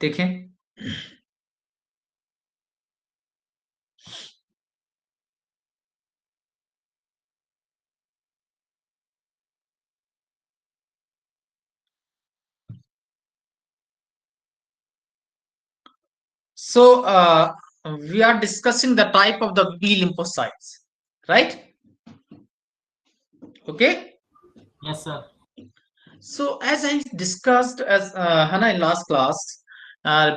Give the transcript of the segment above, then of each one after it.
देखें। So we are discussing the type of the B lymphocytes, right? Okay. Yes, sir. So as I discussed as Hana in last class,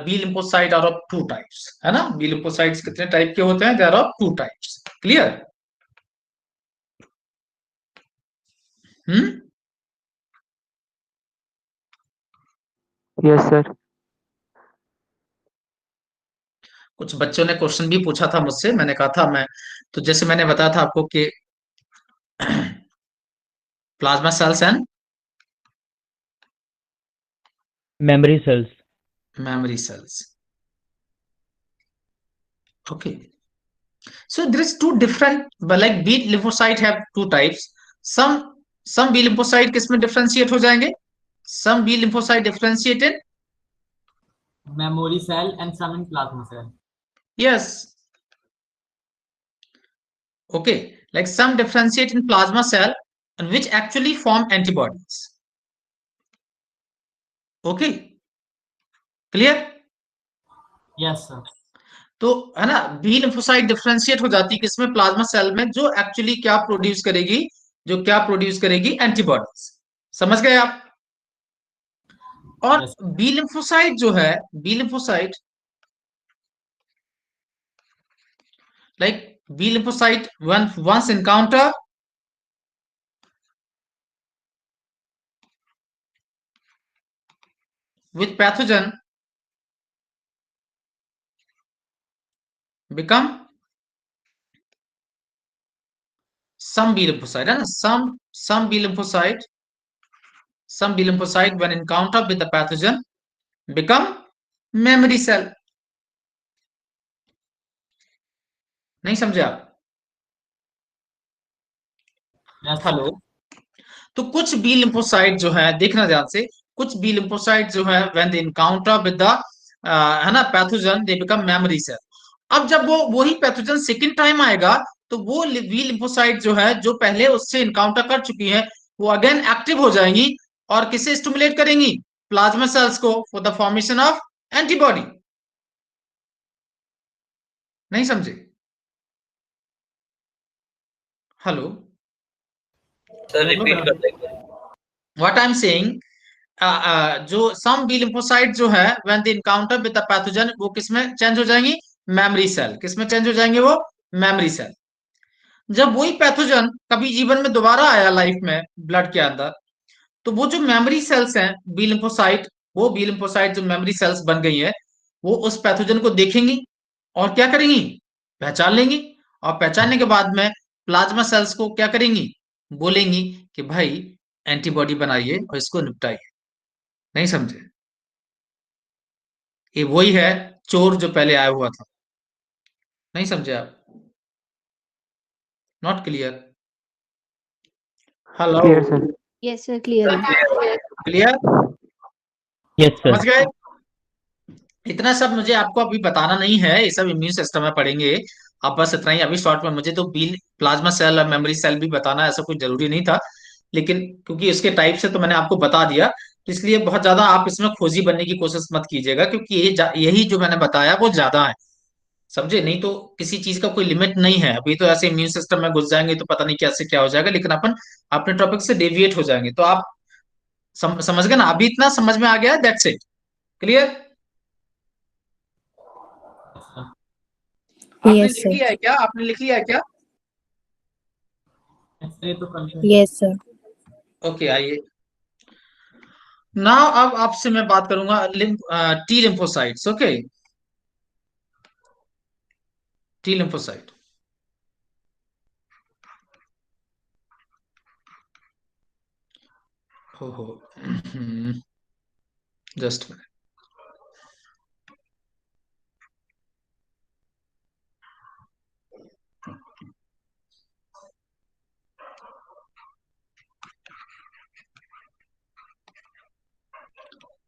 B lymphocyte are of two types, है ना? B lymphocytes कितने type के होते हैं? They are of two types. Clear? Hmm? Yes, sir. कुछ बच्चों ने question भी पूछा था मुझसे, मैंने कहा था मैं तो जैसे मैंने बताया था आपको कि plasma cells and Memory cells. memory cells. Okay. So there is two different, but like B lymphocyte have two types. Some B lymphocyte किसमें differentiate हो जाएंगे? Some B lymphocyte differentiated. Memory cell and some in plasma cell. Yes. Okay. Like some differentiate in plasma cell and which actually form antibodies. Okay. Clear? Yes, sir. तो है ना B lymphocyte differentiate हो जाती है किसमें plasma cell में जो actually क्या प्रोड्यूस करेगी एंटीबॉडीज समझ गए आप और Yes. बी लिम्फोसाइट जो है B lymphocyte like B lymphocyte once encounter with pathogen become some B lymphocyte है ना some B lymphocyte when encounter with the pathogen become memory cell नहीं समझे आप Yes, sir. हेलो तो कुछ बी लिम्फोसाइट जो है देखना ध्यान से कुछ बी लिम्फोसाइट जो है when they encounter with the है ना pathogen they become memory cell अब जब वो वही पैथोजन सेकंड टाइम आएगा तो वो बी लिम्फोसाइट जो है जो पहले उससे इनकाउंटर कर चुकी है वो अगेन एक्टिव हो जाएंगी और किसे स्टिमुलेट करेंगी प्लाज्मा सेल्स को for the formation of antibody नहीं समझे हेलो सर रिपीट कर देंगे व्हाट आई एम सेइंग जो सम बी लिम्फोसाइट जो है when they encounter with the pathogen वो किसमें चेंज हो जाएंगी मेमोरी सेल किसमें चेंज हो जाएंगे वो मेमोरी सेल जब वही पैथोजन कभी जीवन में दोबारा आया लाइफ में ब्लड के अंदर तो वो जो मेमोरी सेल्स हैं बी लिम्फोसाइट वो बी लिम्फोसाइट जो मेमोरी सेल्स बन गई है वो उस पैथोजन को देखेंगी और क्या करेंगी पहचान लेंगी और पहचानने के बाद में प्लाज्मा सेल्स को क्या करेंगी बोलेंगी कि भाई एंटीबॉडी बनाइए और इसको निपटाइए नहीं समझे ये वही है चोर जो पहले आया हुआ था नहीं समझे आप not clear hello Clear, sir. Yes, sir, clear. Clear Yes, sir. समझ गए इतना सब मुझे आपको अभी बताना नहीं है ये सब इम्यून सिस्टम में पढ़ेंगे आप बस इतना ही अभी शॉर्ट में मुझे तो बी प्लाज्मा सेल और मेमोरी सेल भी बताना ऐसा कुछ जरूरी नहीं था लेकिन क्योंकि इसके टाइप से तो मैंने आपको बता दिया तो इसलिए बहुत ज्यादा आप इसमें खोजी बनने की कोशिश मत कीजिएगा क्योंकि यही जो मैंने बताया वो ज्यादा है समझे नहीं तो किसी चीज का कोई लिमिट नहीं है अभी तो ऐसे इम्यून सिस्टम में घुस जाएंगे तो पता नहीं कैसे क्या हो जाएगा लेकिन अपन अपने टॉपिक से डेविएट हो जाएंगे तो आप समझ गए ना अभी इतना समझ में आ गया दैट्स इट क्लियर आपने Yes, लिख sir. लिया है क्या आपने लिख लिया है क्या एक्सरे तो कंफर्म Yes, sir. ओके आइए नाउ अब आपसे मैं बात करूंगा T lymphocytes okay T lymphocyte हो जस्ट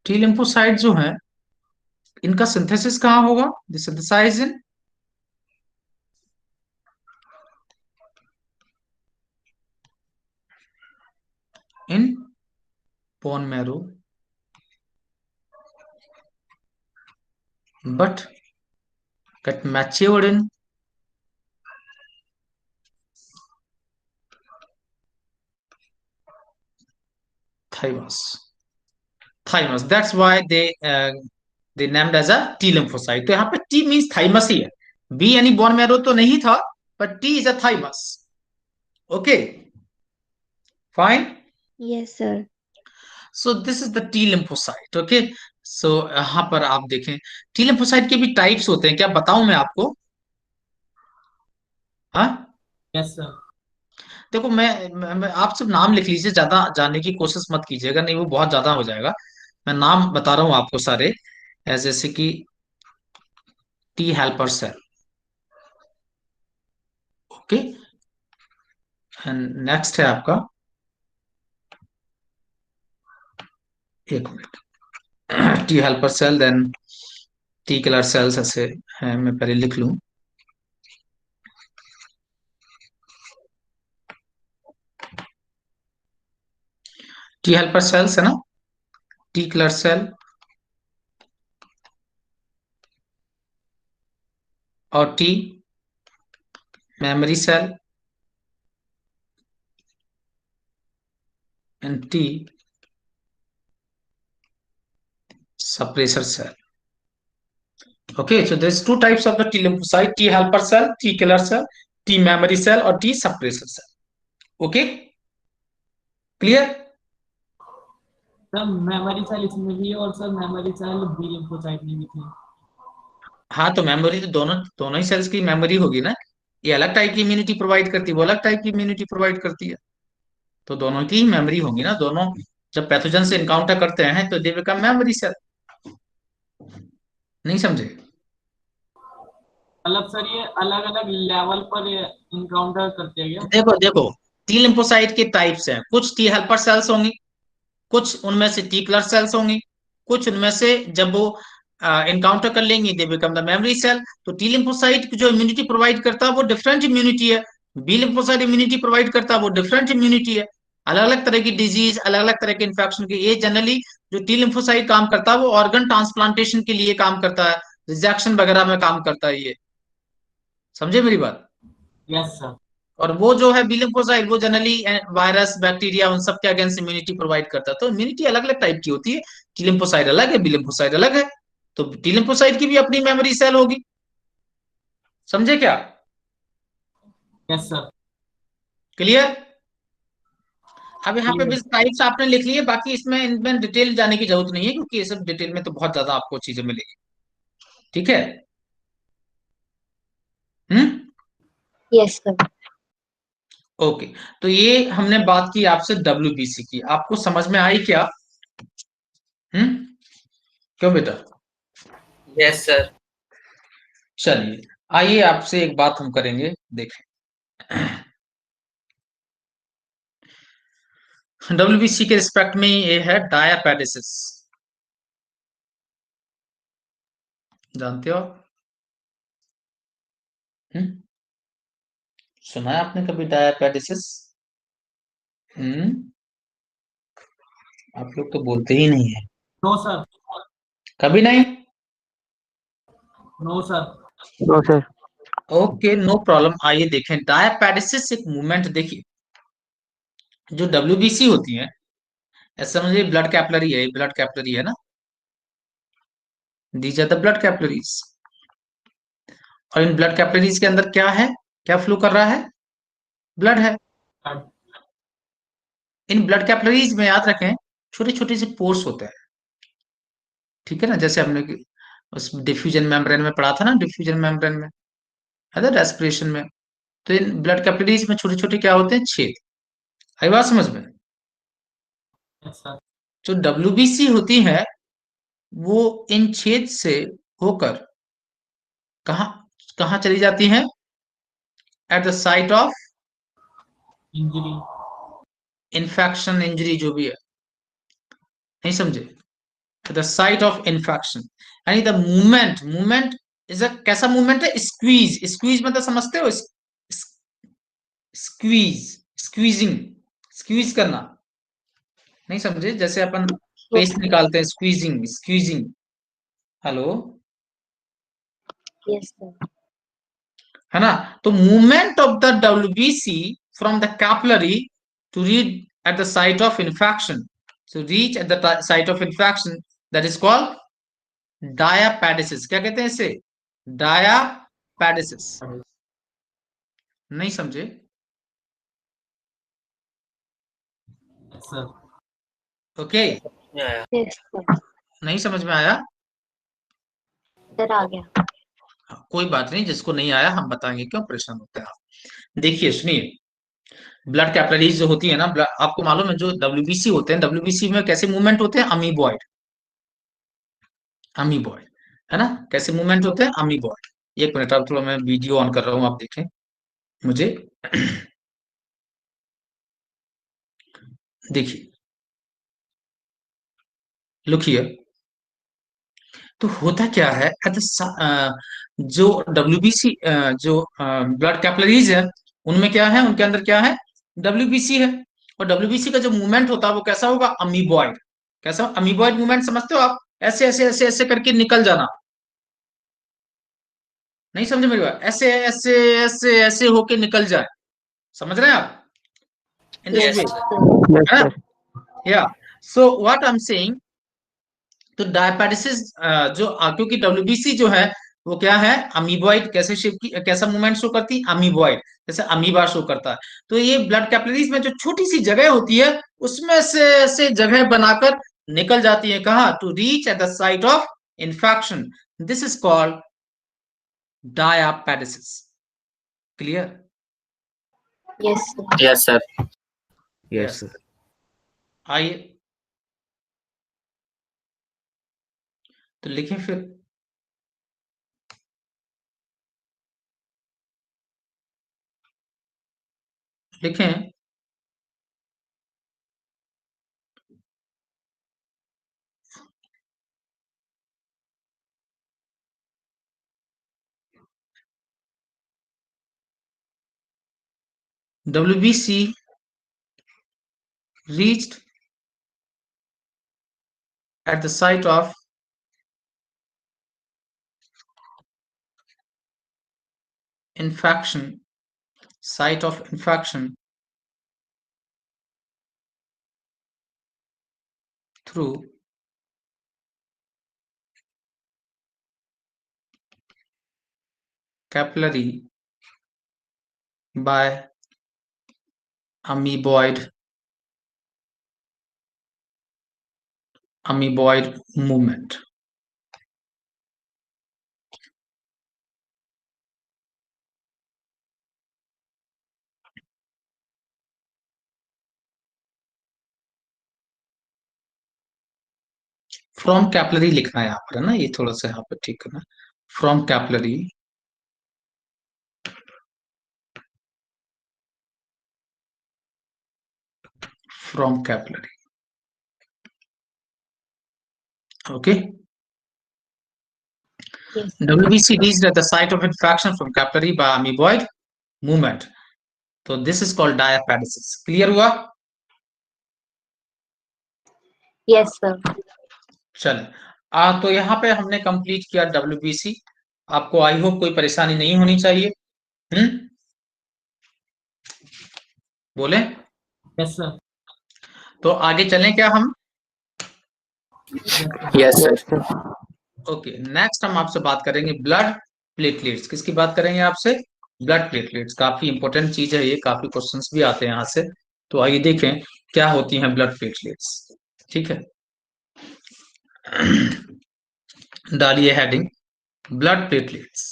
टी लिम्फोसाइट जो है इनका सिंथेसिस कहाँ होगा? The synthesize in bone marrow, but get matured in thymus. Thymus. That's why they named as a T lymphocyte. तो यहाँ पे T means thymus ही है. B यानी bone marrow तो नहीं था, but T is a thymus. Okay, fine. Yes, sir. So this is the T lymphocyte. Okay. So यहाँ पर आप देखें T lymphocyte के भी टाइप्स होते हैं, क्या बताऊं मैं आपको? हाँ, यस सर। देखो मैं आप सब नाम लिख लीजिए, ज्यादा जानने की कोशिश मत कीजिएगा, नहीं वो बहुत ज्यादा हो जाएगा। मैं नाम बता रहा हूं आपको सारे, जैसे कि T helper cell. Okay, and next है आपका, एक minute, T helper cell, then T killer cells ऐसे है, मैं पहले लिख लूं। टी हेल्पर सेल्स है ना, टी किलर सेल और T memory cell and T suppressor cell. Okay, so there's two types of the T lymphocyte: T helper cell, T killer cell, T memory cell और T suppressor cell. Okay, clear? Sir memory cell इसमें भी है और sir memory cell B lymphocyte में भी थी। हाँ, तो मेमोरी तो दोनों दोनों ही सेल्स की मेमोरी होगी ना। ये अलग टाइप की इम्यूनिटी प्रोवाइड करती है, वो अलग टाइप की इम्यूनिटी प्रोवाइड करती है, तो दोनों की मेमोरी होगी ना। दोनों जब पैथोजन से इनकाउंटर करते हैं तो दे बिकम मेमोरी सेल। नहीं समझे? मतलब सर ये अलग अलग लेवल पर इनकाउंटर करते हैं क्या? देखो देखो, टी लिम्फोसाइट के टाइप्स हैं, कुछ टी हेल्पर सेल्स होंगी, कुछ उनमें से टी किलर सेल्स होंगी, कुछ उनमें से जब वो इनकाउंटर कर लेंगी they become the memory cell. तो टी लिम्फोसाइट जो इम्यूनिटी प्रोवाइड करता है वो डिफरेंट इम्यूनिटी है, बी लिम्फोसाइट इम्यूनिटी प्रोवाइड करता है वो डिफरेंट इम्यूनिटी है। अलग अलग तरह की डिजीज, अलग अलग तरह के इन्फेक्शन के, ये जनरली जो टी लिम्फोसाइट काम करता है वो ऑर्गन ट्रांसप्लांटेशन के लिए काम करता है, रिजेक्शन वगैरह में काम करता है ये। समझे मेरी बात? Yes sir. और वो जो है बी लिम्फोसाइट वो जनरली वायरस बैक्टीरिया उन सब के अगेंस्ट इम्यूनिटी प्रोवाइड करता है। तो इम्यूनिटी अलग अलग टाइप की होती है, टी लिम्फोसाइट अलग है, बी लिम्फोसाइट अलग है। तो टी लिम्फोसाइट की भी अपनी मेमोरी सेल होगी। समझे क्या? Yes sir. क्लियर? अब यहाँ पे भी टाइप्स आपने लिख लिए, बाकी इसमें इनमें डिटेल जाने की जरूरत नहीं है, क्योंकि ये सब डिटेल में तो बहुत ज्यादा आपको चीजें मिलेगी। ठीक है? हम्म, Yes, sir. ओके। तो ये हमने बात की आपसे डब्ल्यूबीसी की, आपको समझ में आई क्या? क्यों बेटा? Yes, sir. चलिए, आइए आपसे एक बात हम करेंगे, देखें। डब्ल्यूबीसी के रिस्पेक्ट में ये है डायापेडिसिस, जानते हो? हम्म, सुना है आपने कभी डायापेडिसिस? हम्म, आप लोग तो बोलते ही नहीं है। No sir. कभी नहीं? No sir. No sir. Okay, no problem. आइए देखें डायापेडिसिस एक मूवमेंट। देखिए, जो डब्ल्यूबीसी होती है, ऐसा समझिए ब्लड कैपिलरी है, ब्लड कैपिलरी है ना, these are the blood capillaries. और इन ब्लड कैपिलरीज के अंदर क्या है, क्या फ्लो कर रहा है? ब्लड है। इन ब्लड कैपिलरीज में याद रखें छोटे छोटे से पोर्स होते हैं, ठीक है ना, जैसे हमने उस डिफ्यूजन मेम्ब्रेन में पढ़ा था ना, डिफ्यूजन मेम्ब्रेन में है ना, रेस्पिरेशन में। तो इन ब्लड कैपिलरीज में छोटे छोटे क्या होते हैं? छेद। आई बात समझ में? Yes sir. जो डब्ल्यूबीसी होती है वो इन छेद से होकर कहाँ कहाँ चली जाती हैं? Eight the site of injury. Infection, injury जो भी है। नहीं समझे? द साइट ऑफ इन्फेक्शन, यानी द मूवमेंट इज अ कैसा मूवमेंट है? स्क्वीज। स्क्वीज मतलब समझते हो? स्क्वीज, स्क्वीजिंग, स्क्वीज करना, नहीं समझे? जैसे अपन पेस्ट निकालते हैं, squeezing, squeezing. Hello, Yes, sir. है ना? तो movement of the WBC from the capillary to reach at the site of infection, to reach at the site of infection, that is called diapedesis. क्या कहते हैं इसे? diapedesis। नहीं समझे? Sir okay, Yeah. Yes, sir. नहीं समझ में आया? सर आ गया। कोई बात नहीं, जिसको नहीं आया हम बताएंगे, क्यों परेशान होते हैं आप? देखिए सुनिए, ब्लड कैपिलरीज जो होती है ना, आपको मालूम है जो डब्ल्यूबीसी होते हैं, डब्ल्यूबीसी में कैसे मूवमेंट होते हैं? अमीबॉइड, अमीबॉइड, है ना? कैसे मूवमेंट होते हैं? अमीबॉइड। एक मिनट, अब थोड़ा मैं वीडियो ऑन कर रहा हूं, आप देखें मुझे। देखिए, लुक हियर। तो होता क्या है, जो डब्ल्यूबीसी, जो ब्लड कैपिलरीज है, उनमें क्या है? उनके अंदर क्या है? डब्ल्यूबीसी है। और डब्ल्यूबीसी का जो मूवमेंट होता है वो कैसा होगा? अमीबॉइड। कैसा? अमीबॉइड मूवमेंट समझते हो आप? ऐसे ऐसे ऐसे ऐसे करके निकल जाना। नहीं समझे मेरी बात? ऐसे ऐसे ऐसे ऐसे होके निकल जाए, समझ रहे हैं आप? In this Yes, way, sir. Yes, है ना? sir. या, so what I am saying, तो डायपेटिसिस जो क्योंकि डब्ल्यूबीसी जो है वो क्या है? अमीबॉइड। कैसे शेप की, कैसा मूवमेंट शो करती? अमीबॉइड, जैसे अमीबा शो करता है। तो ये ब्लड कैपिलरीज में जो छोटी सी जगह होती है, उसमें से जगह बनाकर निकल जाती है। कहाँ? To reach at the site of infection, this is called diapedesis. Clear? Yes, sir. Yes, sir. Yes, आइए तो लिखें फिर। लिखें, WBC reached at the site of infection, site of infection through capillary by amoeboid movement. From capillary लिखना है यहाँ पर, है ना? ये थोड़ा सा यहाँ पर ठीक करना। From capillary, from capillary, okay. Yes. WBC reached at the site of infection from capillary by amoeboid movement. तो this is called diapedesis. Clear हुआ? Yes, sir. चले, तो यहाँ पे हमने कंप्लीट किया WBC। आपको आई होप कोई परेशानी नहीं होनी चाहिए। बोले? Yes sir. तो आगे चलें क्या हम? Yes, sir. Yes, sir. Okay, next हम आपसे बात करेंगे ब्लड प्लेटलेट्स। किसकी बात करेंगे आपसे? Blood platelets. काफी इंपॉर्टेंट चीज है ये, काफी क्वेश्चंस भी आते हैं यहाँ से। तो आइए देखें क्या होती हैं ब्लड प्लेटलेट्स। ठीक है, डालिए हेडिंग ब्लड प्लेटलेट्स।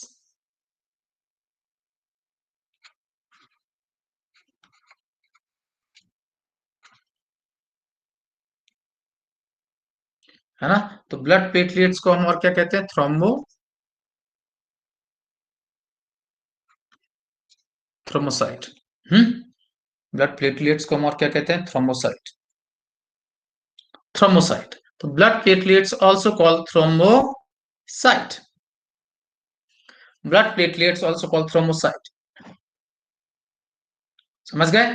है ना? तो ब्लड प्लेटलेट्स को हम और क्या कहते हैं? थ्रोमोसाइट। ब्लड प्लेटलेट्स को हम और क्या कहते हैं? थ्रोमोसाइट, थ्रोमोसाइट। तो blood platelets also called thrombocyte, blood platelets also called thrombocyte. समझ गए?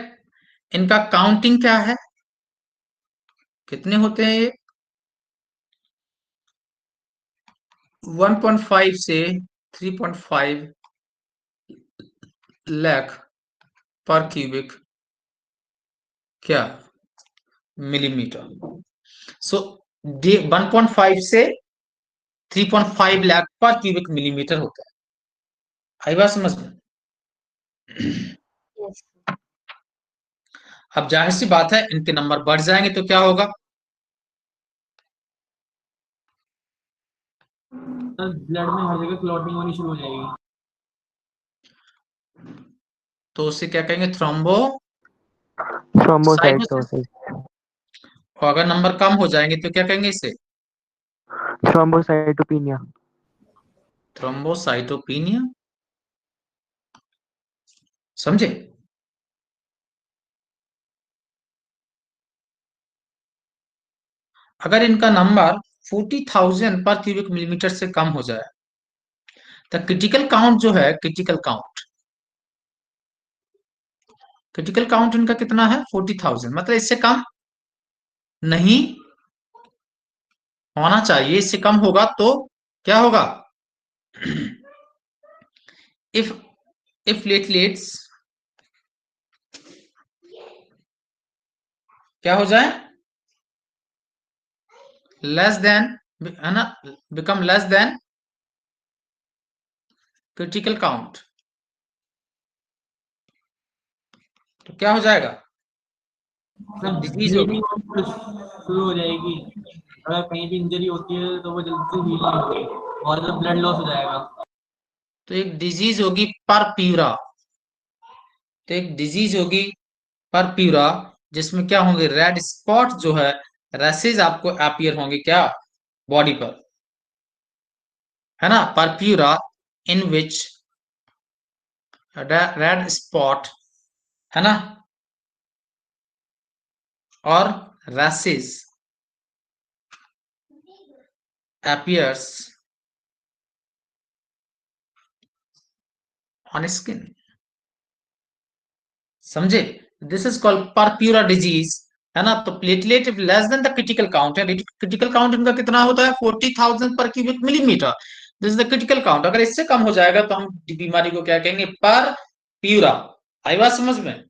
इनका काउंटिंग क्या है, कितने होते हैं ये? 1.5 से 3.5 लाख पर क्यूबिक क्या मिलीमीटर। सो 1.5 से 3.5 लाख पर क्यूबिक मिलीमीटर होता है। आई बात समझ में? Yes. अब जाहिर सी बात है इनके नंबर बढ़ जाएंगे तो क्या होगा? सर ब्लड में हर जगह क्लॉटिंग होनी शुरू हो जाएगी। तो उसे क्या कहेंगे? थ्रोम्बोसाइटोसिस। और अगर नंबर कम हो जाएंगे तो क्या कहेंगे इसे? थ्रोम्बोसाइटोपिनिया। थ्रोम्बोसाइटोपिनिया। समझे? अगर इनका नंबर 40,000 पर क्यूबिक मिलीमीटर से कम हो जाए तो क्रिटिकल काउंट जो है, क्रिटिकल काउंट इनका कितना है? 40,000, मतलब इससे कम नहीं होना चाहिए। इससे कम होगा तो क्या होगा? इफ प्लेटलेट्स क्या हो जाए? लेस देन, है ना, become less than critical count, तो क्या हो जाएगा? सर डिजीज होगी। ब्लीडिंग शुरू हो जाएगी। अगर कहीं भी इंजरी होती है तो वो जल्दी से हील नहीं होगी और जब ब्लड लॉस हो जाएगा। तो एक डिजीज होगी परप्यूरा, तो एक डिजीज होगी परप्यूरा जिसमें क्या होंगे? रेड स्पॉट जो है, रैसेज आपको अपीयर होंगे क्या? बॉडी पर, है ना? परप्यूरा इन विच रेड स्पॉट, है ना, और रैसेज appears on skin। समझे? This is called purpura disease, है ना? तो platelet less than the critical count है। क्रिटिकल काउंट इनका कितना होता है? 40,000 पर cubic millimetre. This is the critical count. अगर इससे कम हो जाएगा तो हम बीमारी को क्या कहेंगे? परप्यूरा। आई बात समझ में?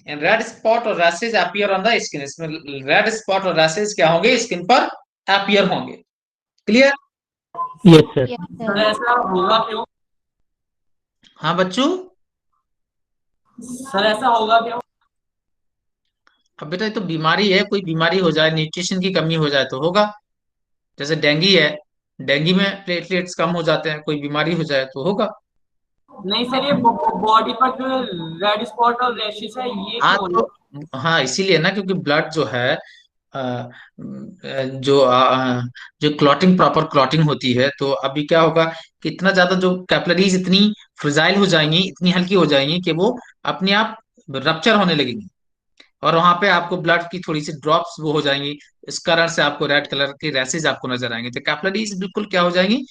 एंड रेड स्पॉट और rashes appear on the skin, इसमें रेड स्पॉट और रैशेज क्या होंगे? स्किन पर अपीयर होंगे। Clear? Yes sir. Yes, sir sir. ऐसा होगा क्यों? हाँ बच्चों, सर ऐसा होगा क्यों? अब बेटा ये तो बीमारी है, कोई बीमारी हो जाए, न्यूट्रिशन की कमी हो जाए तो होगा। जैसे डेंगी है, डेंगी में प्लेटलेट्स कम हो जाते हैं, कोई बीमारी हो जाए तो होगा। नहीं सर, ये बॉडी पर जो रेड स्पॉट और रैशेस है ये हाँ क्यों हो रही है? तो हाँ, इसीलिए ना, क्योंकि ब्लड जो है जो क्लॉटिंग, प्रॉपर क्लॉटिंग होती है, तो अभी क्या होगा कि इतना ज्यादा जो कैपिलरीज इतनी फ्रिजाइल हो जाएंगी, इतनी हल्की हो जाएंगी कि वो अपने आप रप्चर होने लगेंगी, और वहां पे आपको ब्लड की थोड़ी सी ड्रॉप्स वो हो जाएंगी। इस कारण से आपको रेड कलर के रैसेज आपको नजर आएंगे। तो कैपिलरीज बिल्कुल क्या हो जाएंगी?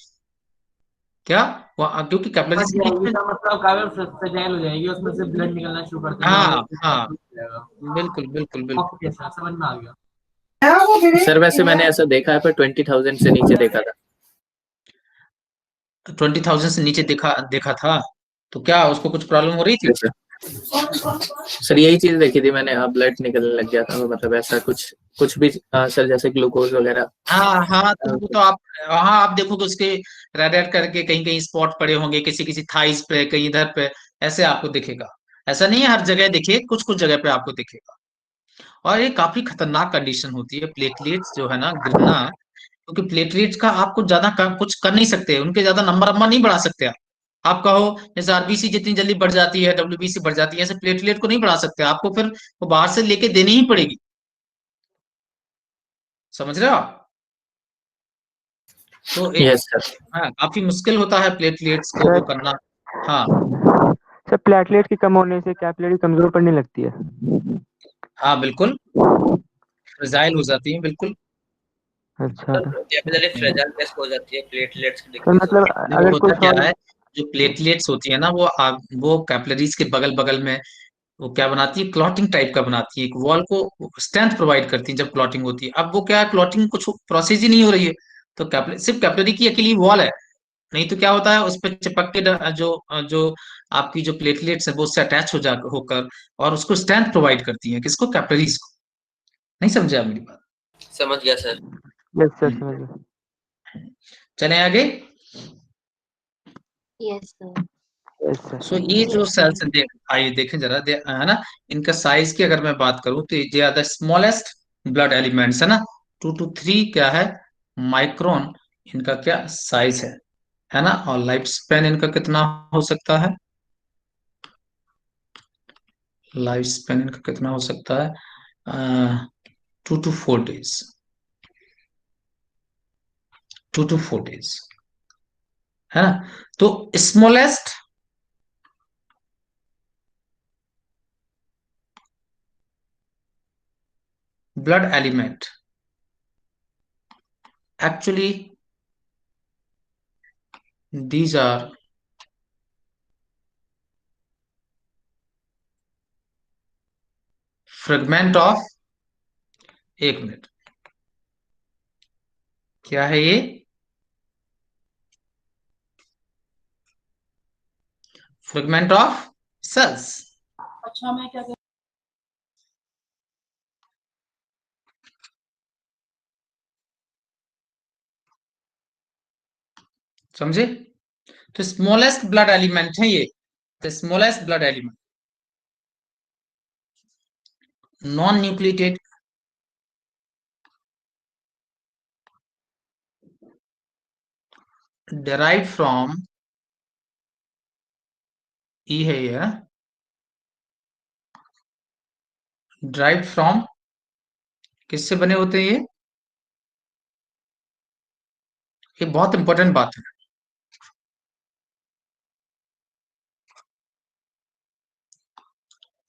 क्या? वो क्योंकि कैपिलरीज के बीच जाएगी में, का मतलब काफी फ्रेजाइल हो जाएगी, उसमें से ब्लड निकलना शुरू कर देगा और हाँ उससे हाँ, हो जाएगा। बिल्कुल बिल्कुल बिल्कुल। ओके सर, समझ में आ गया। सर वैसे मैंने ऐसा देखा है पर 20,000 से नीचे देखा था। 20,000 से नीचे देखा देखा था, तो क्या उसको कुछ प्रॉब्लम हो रही थी? सर सर यही चीज देखी थी मैंने, ब्लड निकलने लग गया था, मतलब ऐसा कुछ कुछ भी सर, जैसे ग्लूकोज वगैरह। हाँ हाँ, तो वो तो आप, हाँ आप देखोगे उसके रेड रेड करके कहीं कहीं स्पॉट पड़े होंगे, किसी किसी थाइस पे, कहीं इधर पे, ऐसे आपको दिखेगा। ऐसा नहीं है हर जगह दिखे, कुछ कुछ जगह पे आपको दिखेगा। और ये काफी खतरनाक कंडीशन होती है प्लेटलेट्स जो है ना गिरना, क्योंकि प्लेटलेट्स का आपको ज्यादा कुछ कर नहीं सकते, उनके ज्यादा नंबर अम्मा नहीं बढ़ा सकते आप कहो जैसे आरबीसी जितनी जल्दी बढ़ जाती है, डब्ल्यूबीसी बढ़ जाती है, ऐसे प्लेटलेट को नहीं बढ़ा सकते। आपको फिर वो बाहर से लेके देनी ही पड़ेगी। समझ रहे हो आप? तो एक, यस सर। हाँ, काफी मुश्किल होता है प्लेटलेट्स को वो सर करना। हाँ सर प्लेटलेट की कम होने से कैपिलरी कमजोर पड़ने लगती है। हाँ, बिल्कुल रिजाइल हो जाती है, बिल्कुल। अच्छा सर। कैपिलरी फ्रेजाइल टेस्ट हो जाती है प्लेटलेट्स की सर डिक्रीज मतलब देखो अगर होता कोई क्या सॉल्व है, जो प्लेटलेट्स होती है ना वो कैपिलरीज के बगल बगल में वो क्या बनाती है, क्लॉटिंग टाइप का बनाती है, एक वॉल को स्ट्रेंथ प्रोवाइड करती है जब क्लॉटिंग होती है। अब वो क्या है, क्लॉटिंग कुछ प्रोसेस ही नहीं हो रही है, तो सिर्फ कैपिलरी की अकेली वॉल है। नहीं तो क्या होता है, उस पर चिपक के जो आपकी जो प्लेटलेट्स है वो उससे अटैच हो जा होकर और उसको स्ट्रेंथ प्रोवाइड करती है, किसको, कैपिलरीज को। नहीं समझे आप मेरी बात? समझ गया सर। यस सर हम्म। समझ गया। चले आगे। Yes, sir. Yes sir. So ये जो Yes, sir. सेल्स आइए देखें जरा है ना, इनका साइज की अगर मैं बात करूं तो ये are the smallest blood elements है ना, 2 to 3 क्या है, माइक्रोन इनका क्या साइज है ना। और लाइफ स्पेन इनका कितना हो सकता है, लाइफ स्पेन इनका कितना हो सकता है, 2 to 4 days, 2 to 4 days है ना। तो smallest blood element actually these are fragment of, एक मिनट, क्या है ये, फ्रेगमेंट ऑफ सेल्स। अच्छा मैं क्या समझे? तो स्मॉलेस्ट ब्लड एलिमेंट है ये, the smallest blood element, non nucleated derived from, ई है ये, derived from किससे बने होते हैं ये बहुत इंपॉर्टेंट बात है।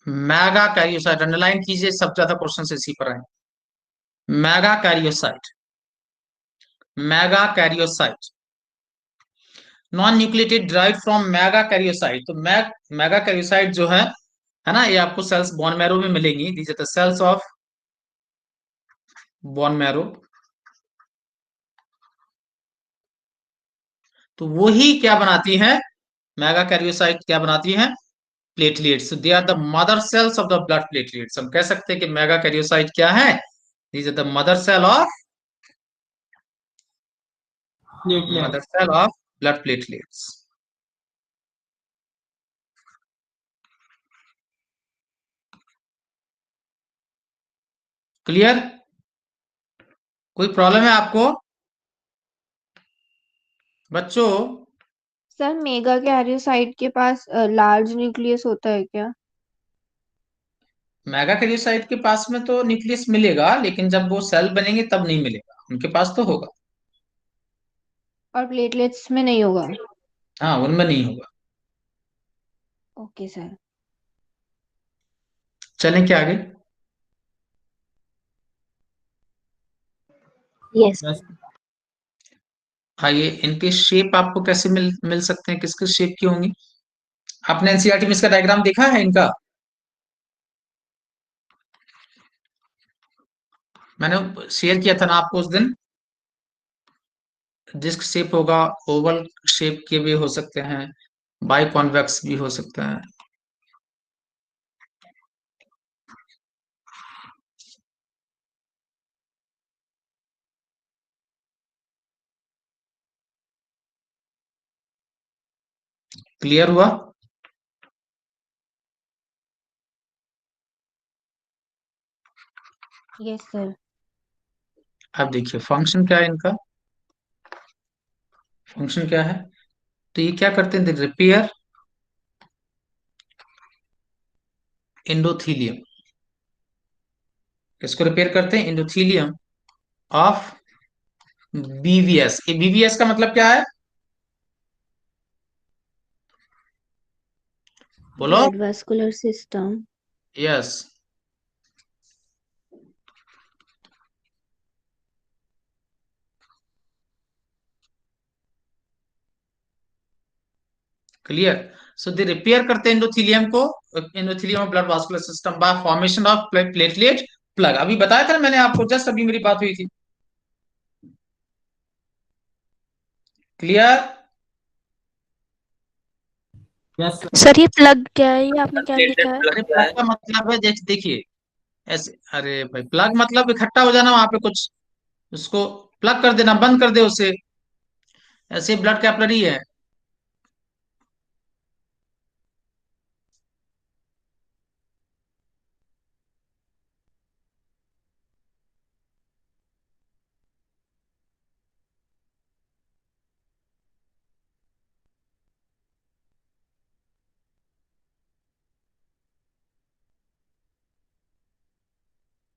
मैगा कैरियोसाइट, अंडरलाइन कीजिए, सब ज्यादा क्वेश्चन इसी पर आए। Mega karyocyte, mega karyocyte, non nucleated drive from mega karyocyte. तो मैगा कैरियोसाइट जो है ना, ये आपको सेल्स बोन मैरो में मिलेंगी, these are the cells of bone marrow. तो वही क्या बनाती है, मैगा कैरियोसाइट क्या बनाती है, platelets. They are the mother cells of the blood platelets. हम कह सकते हैं कि मेगा कैरियोसाइट क्या है, these are the mother cell of, platelet mother cell of blood platelets. Clear? कोई प्रॉब्लम है आपको बच्चों? सर मेगा कैरियोसाइट के पास लार्ज न्यूक्लियस होता है क्या? मेगा कैरियोसाइट के पास में तो न्यूक्लियस मिलेगा, लेकिन जब वो सेल बनेंगे तब नहीं मिलेगा, उनके पास तो होगा। और प्लेटलेट्स में नहीं होगा? हाँ, उनमें नहीं होगा। Okay sir. चलें क्या आगे? Yes, बस sir. आइए, इनके शेप आपको कैसे मिल मिल सकते हैं, किस किस शेप की होंगी? आपने एनसीईआरटी में इसका डायग्राम देखा है इनका? मैंने शेयर किया था ना आपको उस दिन। डिस्क शेप होगा, ओवल शेप के भी हो सकते हैं, बाई कॉन्वेक्स भी हो सकते हैं। क्लियर हुआ? Yes sir. अब देखिए फंक्शन क्या है इनका, फंक्शन क्या है, तो ये क्या करते हैं, रिपेयर एंडोथीलियम। किसको रिपेयर करते हैं, एंडोथीलियम ऑफ बीवीएस। ये बीवीएस का मतलब क्या है, बोलो? Blood vascular system. Yes, clear. So they repair करते हैं एंडोथेलियम को, endothelium of blood vascular system by formation of platelet plug. अभी बताया था ना मैंने आपको, जस्ट अभी मेरी बात हुई थी। क्लियर। Yes sir. सर ये प्लग क्या है, ये आपने क्या लिखा प्लेटलेट है? प्लग अरे क्या प्लग है? का मतलब है देखिए ऐसे, अरे भाई प्लग मतलब इकट्ठा हो जाना वहां पे कुछ, उसको प्लग कर देना, बंद कर दे उसे, ऐसे ब्लड कैपिलरी है।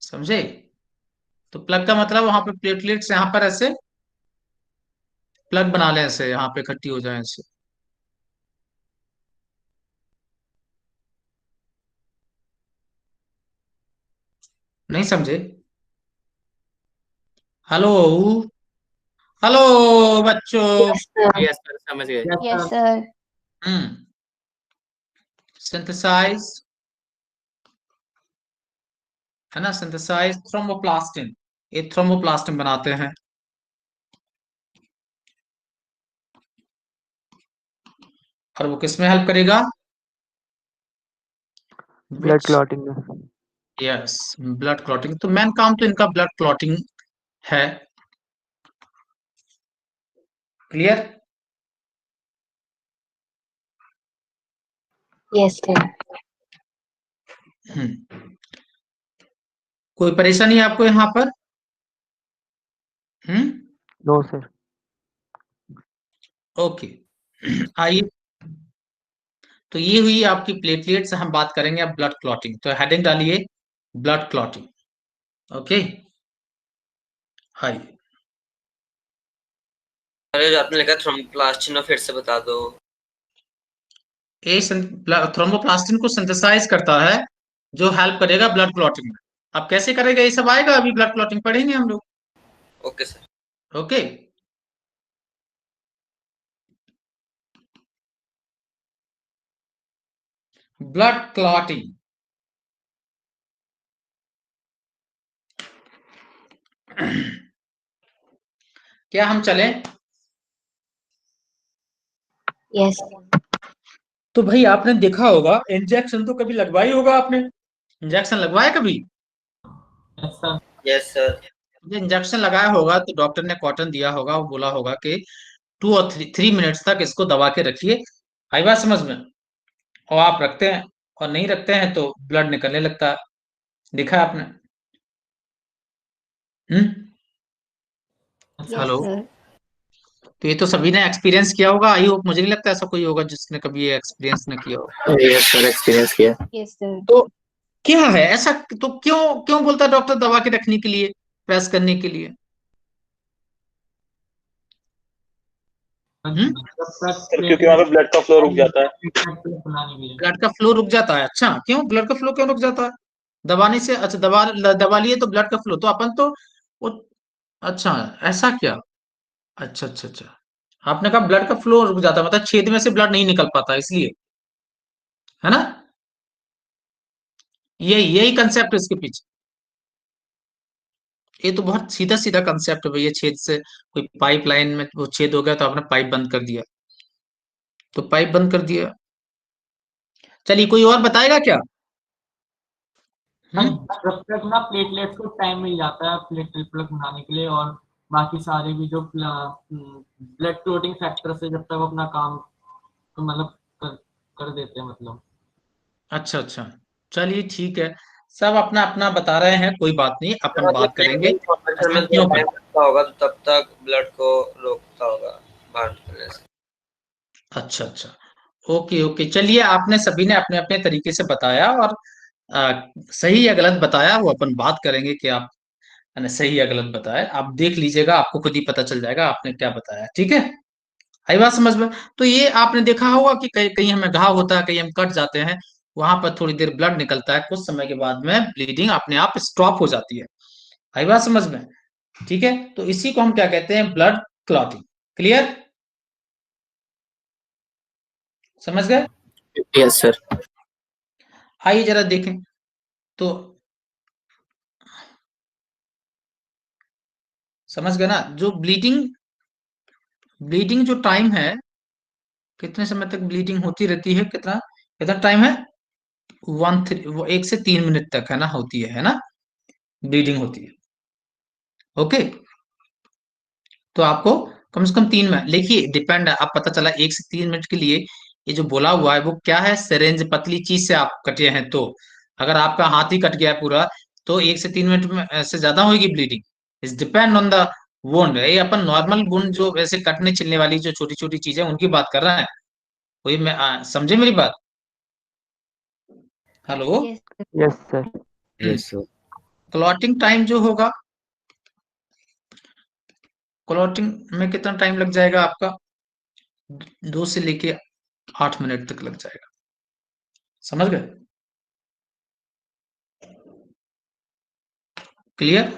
समझे? तो प्लग का मतलब वहां पे प्लेटलेट्स यहाँ पर ऐसे प्लग बना लें, ऐसे यहाँ पे इकट्ठी हो जाए ऐसे। नहीं समझे? हेलो, हेलो बच्चों। Yes, sir. यस सर, समझ गए। Yes yes sir. सर। हम्म, सिंथेसाइज है ना, सिंथेसाइज थ्रोम्बोप्लास्टिन, ये थ्रोम्बोप्लास्टिन बनाते हैं। और वो किस में हेल्प करेगा? ब्लड विच, क्लॉटिंग में। Yes, blood clotting. तो मेन काम तो इनका ब्लड क्लॉटिंग है। क्लियर। Yes, sir. कोई परेशानी है आपको यहाँ पर? No sir. ओके। आइए, तो ये हुई आपकी प्लेटलेट से हम बात करेंगे अब ब्लड क्लॉटिंग। तो हेडिंग डालिए ब्लड क्लॉटिंग। ओके, आइए। अरे जो आपने लिखा थ्रोम्बोप्लास्टिन, फिर से बता दो। ए थ्रोम्बोप्लास्टिन को सिंथेसाइज करता है, जो हेल्प करेगा ब्लड क्लॉटिंग में। अब कैसे करेगा ये सब आएगा, अभी ब्लड क्लॉटिंग पढ़ेंगे हम लोग। Okay sir. Okay, blood clotting. क्या हम चलें? Yes. तो भाई आपने देखा होगा, इंजेक्शन तो कभी लगवाई होगा आपने, इंजेक्शन लगवाया कभी? Yes sir. Yes sir. Injection लगाया होगा तो डॉक्टर ने कॉटन दिया होगा, वो बोला होगा कि 2 और 3 मिनट्स तक इसको दबा के रखिए। आई बात समझ में? और आप रखते हैं, और नहीं रखते हैं तो ब्लड निकलने लगता है। देखा है आपने? Yes hello. सर। तो ये तो सभी ने एक्सपीरियंस किया होगा, आई होप। मुझे नहीं लगता ऐसा कोई होगा जिसने कभी ये एक्सपीरियंस न किया हो। यस सर, एक्सपीरियंस किया। Yes sir. तो क्या है ऐसा, तो क्यों क्यों बोलता है डॉक्टर दबा के रखने के लिए, प्रेस करने के लिए? हम्म, जब तक सर क्योंकि वहाँ पे ब्लड का फ्लो रुक जाता है। प्लेटलेट बनाने के लिए। ब्लड का फ्लो रुक जाता है। अच्छा, क्यों ब्लड का फ्लो क्यों रुक जाता है दबाने से? अच्छा, दबा लिए तो ब्लड का फ्लो, तो अपन तो वो, अच्छा, ऐसा क्या? अच्छा अच्छा अच्छा, आपने कहा ब्लड का फ्लो रुक जाता है, मतलब छेद में से ब्लड नहीं निकल पाता इसलिए, है ना? यही यही कंसेप्ट है इसके पीछे। ये तो बहुत सीधा सीधा कंसेप्ट है भैया। छेद से कोई पाइपलाइन में वो छेद हो गया तो आपने पाइप बंद कर दिया, तो पाइप बंद कर दिया। चलिए, कोई और बताएगा क्या? सर हम्म, जब तक ना प्लेटलेट्स को टाइम मिल जाता है प्लेटलेट प्लग बनाने के लिए, और बाकी सारे भी जो ब्लड क्लोटिंग फैक्टर से जब तक वो अपना काम तो मतलब कर देते हैं मतलब। अच्छा अच्छा, चलिए ठीक है। सब अपना अपना बता रहे हैं, कोई बात नहीं, अपन मतलब बात करेंगे फॉर्मेशन ऐसा में थोड़ा क्यों टाइम करते। लगता होगा, तो तब तक ब्लड को रोकता होगा बाहर निकलने से। अच्छा अच्छा, ओके ओके। चलिए, आपने सभी ने अपने अपने तरीके से बताया, और सही या गलत बताया वो अपन बात करेंगे कि आपने सही या गलत बताया। आप देख लीजिएगा, आपको खुद ही पता चल जाएगा आपने क्या बताया। ठीक है, आई बात समझ में? तो ये आपने देखा होगा कि कहीं कहीं हमें घाव होता है, कहीं हम कट जाते हैं, वहां पर थोड़ी देर ब्लड निकलता है, कुछ समय के बाद में ब्लीडिंग अपने आप स्टॉप हो जाती है। आई बात समझ में? ठीक है, तो इसी को हम क्या कहते हैं? Blood clotting. क्लियर? समझ गए? Yes sir. आइए जरा देखें तो समझ गए ना, जो ब्लीडिंग जो टाइम है, कितने समय तक ब्लीडिंग होती रहती है, कितना कितना टाइम है, 1 से 3 मिनट तक है ना, होती है ना, ब्लीडिंग होती है। ओके, तो आपको कम से कम 3 में लिखिए, डिपेंड है, आप पता चला 1 से 3 मिनट के लिए ये जो बोला हुआ है वो क्या है, सिरेंज पतली चीज से आप कटे हैं, तो अगर आपका हाथ ही कट गया है पूरा तो 1 से 3 मिनट में से ज्यादा होगी bleeding. It's depend on the wound. ये अपन नॉर्मल वुंड जो वैसे कटने चिलने वाली जो छोटी छोटी चीजें उनकी बात कर रहे हैं, वही मैं समझे मेरी बात? Hello. Yes sir. Yes sir. Yes sir. Clotting time जो होगा, क्लॉटिंग में कितना टाइम लग जाएगा आपका, 2 से लेके 8 मिनट तक लग जाएगा। समझ गए? क्लियर?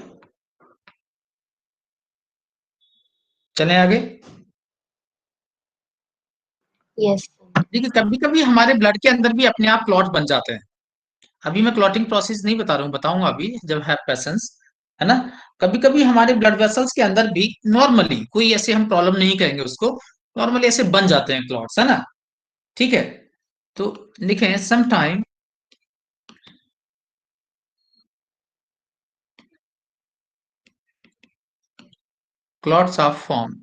चलें आगे। Yes. देखिए कभी कभी हमारे ब्लड के अंदर भी अपने आप क्लॉट बन जाते हैं। अभी मैं क्लॉटिंग प्रोसेस नहीं बता रहा हूँ, बताऊंगा अभी जब है पेशेंस, है ना। कभी कभी हमारे ब्लड वेसल्स के अंदर भी नॉर्मली कोई ऐसे हम प्रॉब्लम नहीं कहेंगे उसको, नॉर्मली ऐसे बन जाते हैं क्लॉट्स, है ना। ठीक है, तो लिखें some time clots are form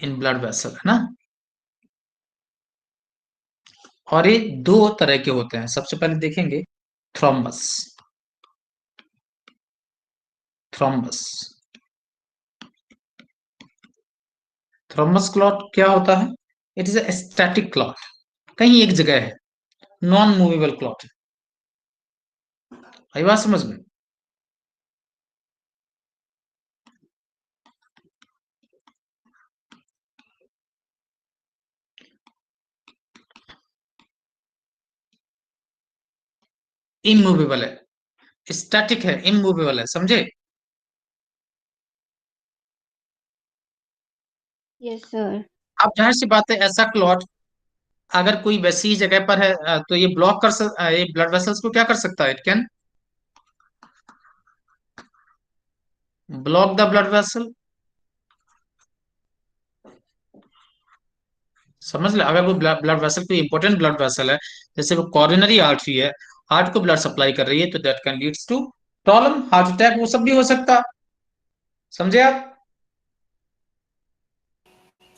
in blood vessel, है ना। और ये 2 तरह के होते हैं। सबसे पहले देखेंगे थ्रोम्बस। थ्रोम्बस थ्रोम्बस क्लॉट क्या होता है? It is a static clot, कहीं एक जगह है, नॉन मूवेबल क्लॉट। आई बात समझ में? इमूवेबल है, स्टैटिक है, इमूवेबल है, समझे? Yes sir. अब जाहिर सी बात है ऐसा क्लॉट अगर कोई वैसी जगह पर है तो ये ये ब्लड वेसल्स को क्या कर सकता है? It can block the blood vessel. समझ ले, अगर वो ब्लड वेसल कोई इंपॉर्टेंट ब्लड वेसल है, जैसे वो कॉरोनरी आर्टरी है, हार्ट को ब्लड सप्लाई कर रही है, तो that can leads to problem, heart attack, वो सब भी हो सकता। समझे आप?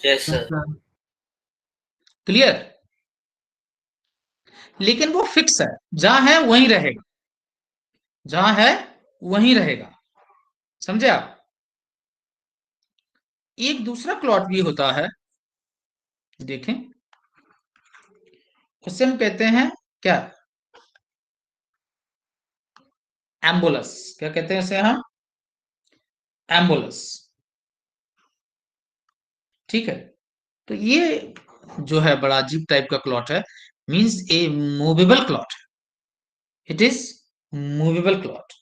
Yes yes sir. Sir. Clear? लेकिन वो फिक्स है, जहां है वहीं रहेगा, जहां है वहीं रहेगा। समझे आप? एक दूसरा क्लॉट भी होता है, देखें, उसे हम कहते हैं क्या, एम्बुलस। क्या कहते हैं उसे हम? एम्बुलस। ठीक है, तो ये जो है बड़ा अजीब टाइप का क्लॉट है, means A movable clot, it is movable clot.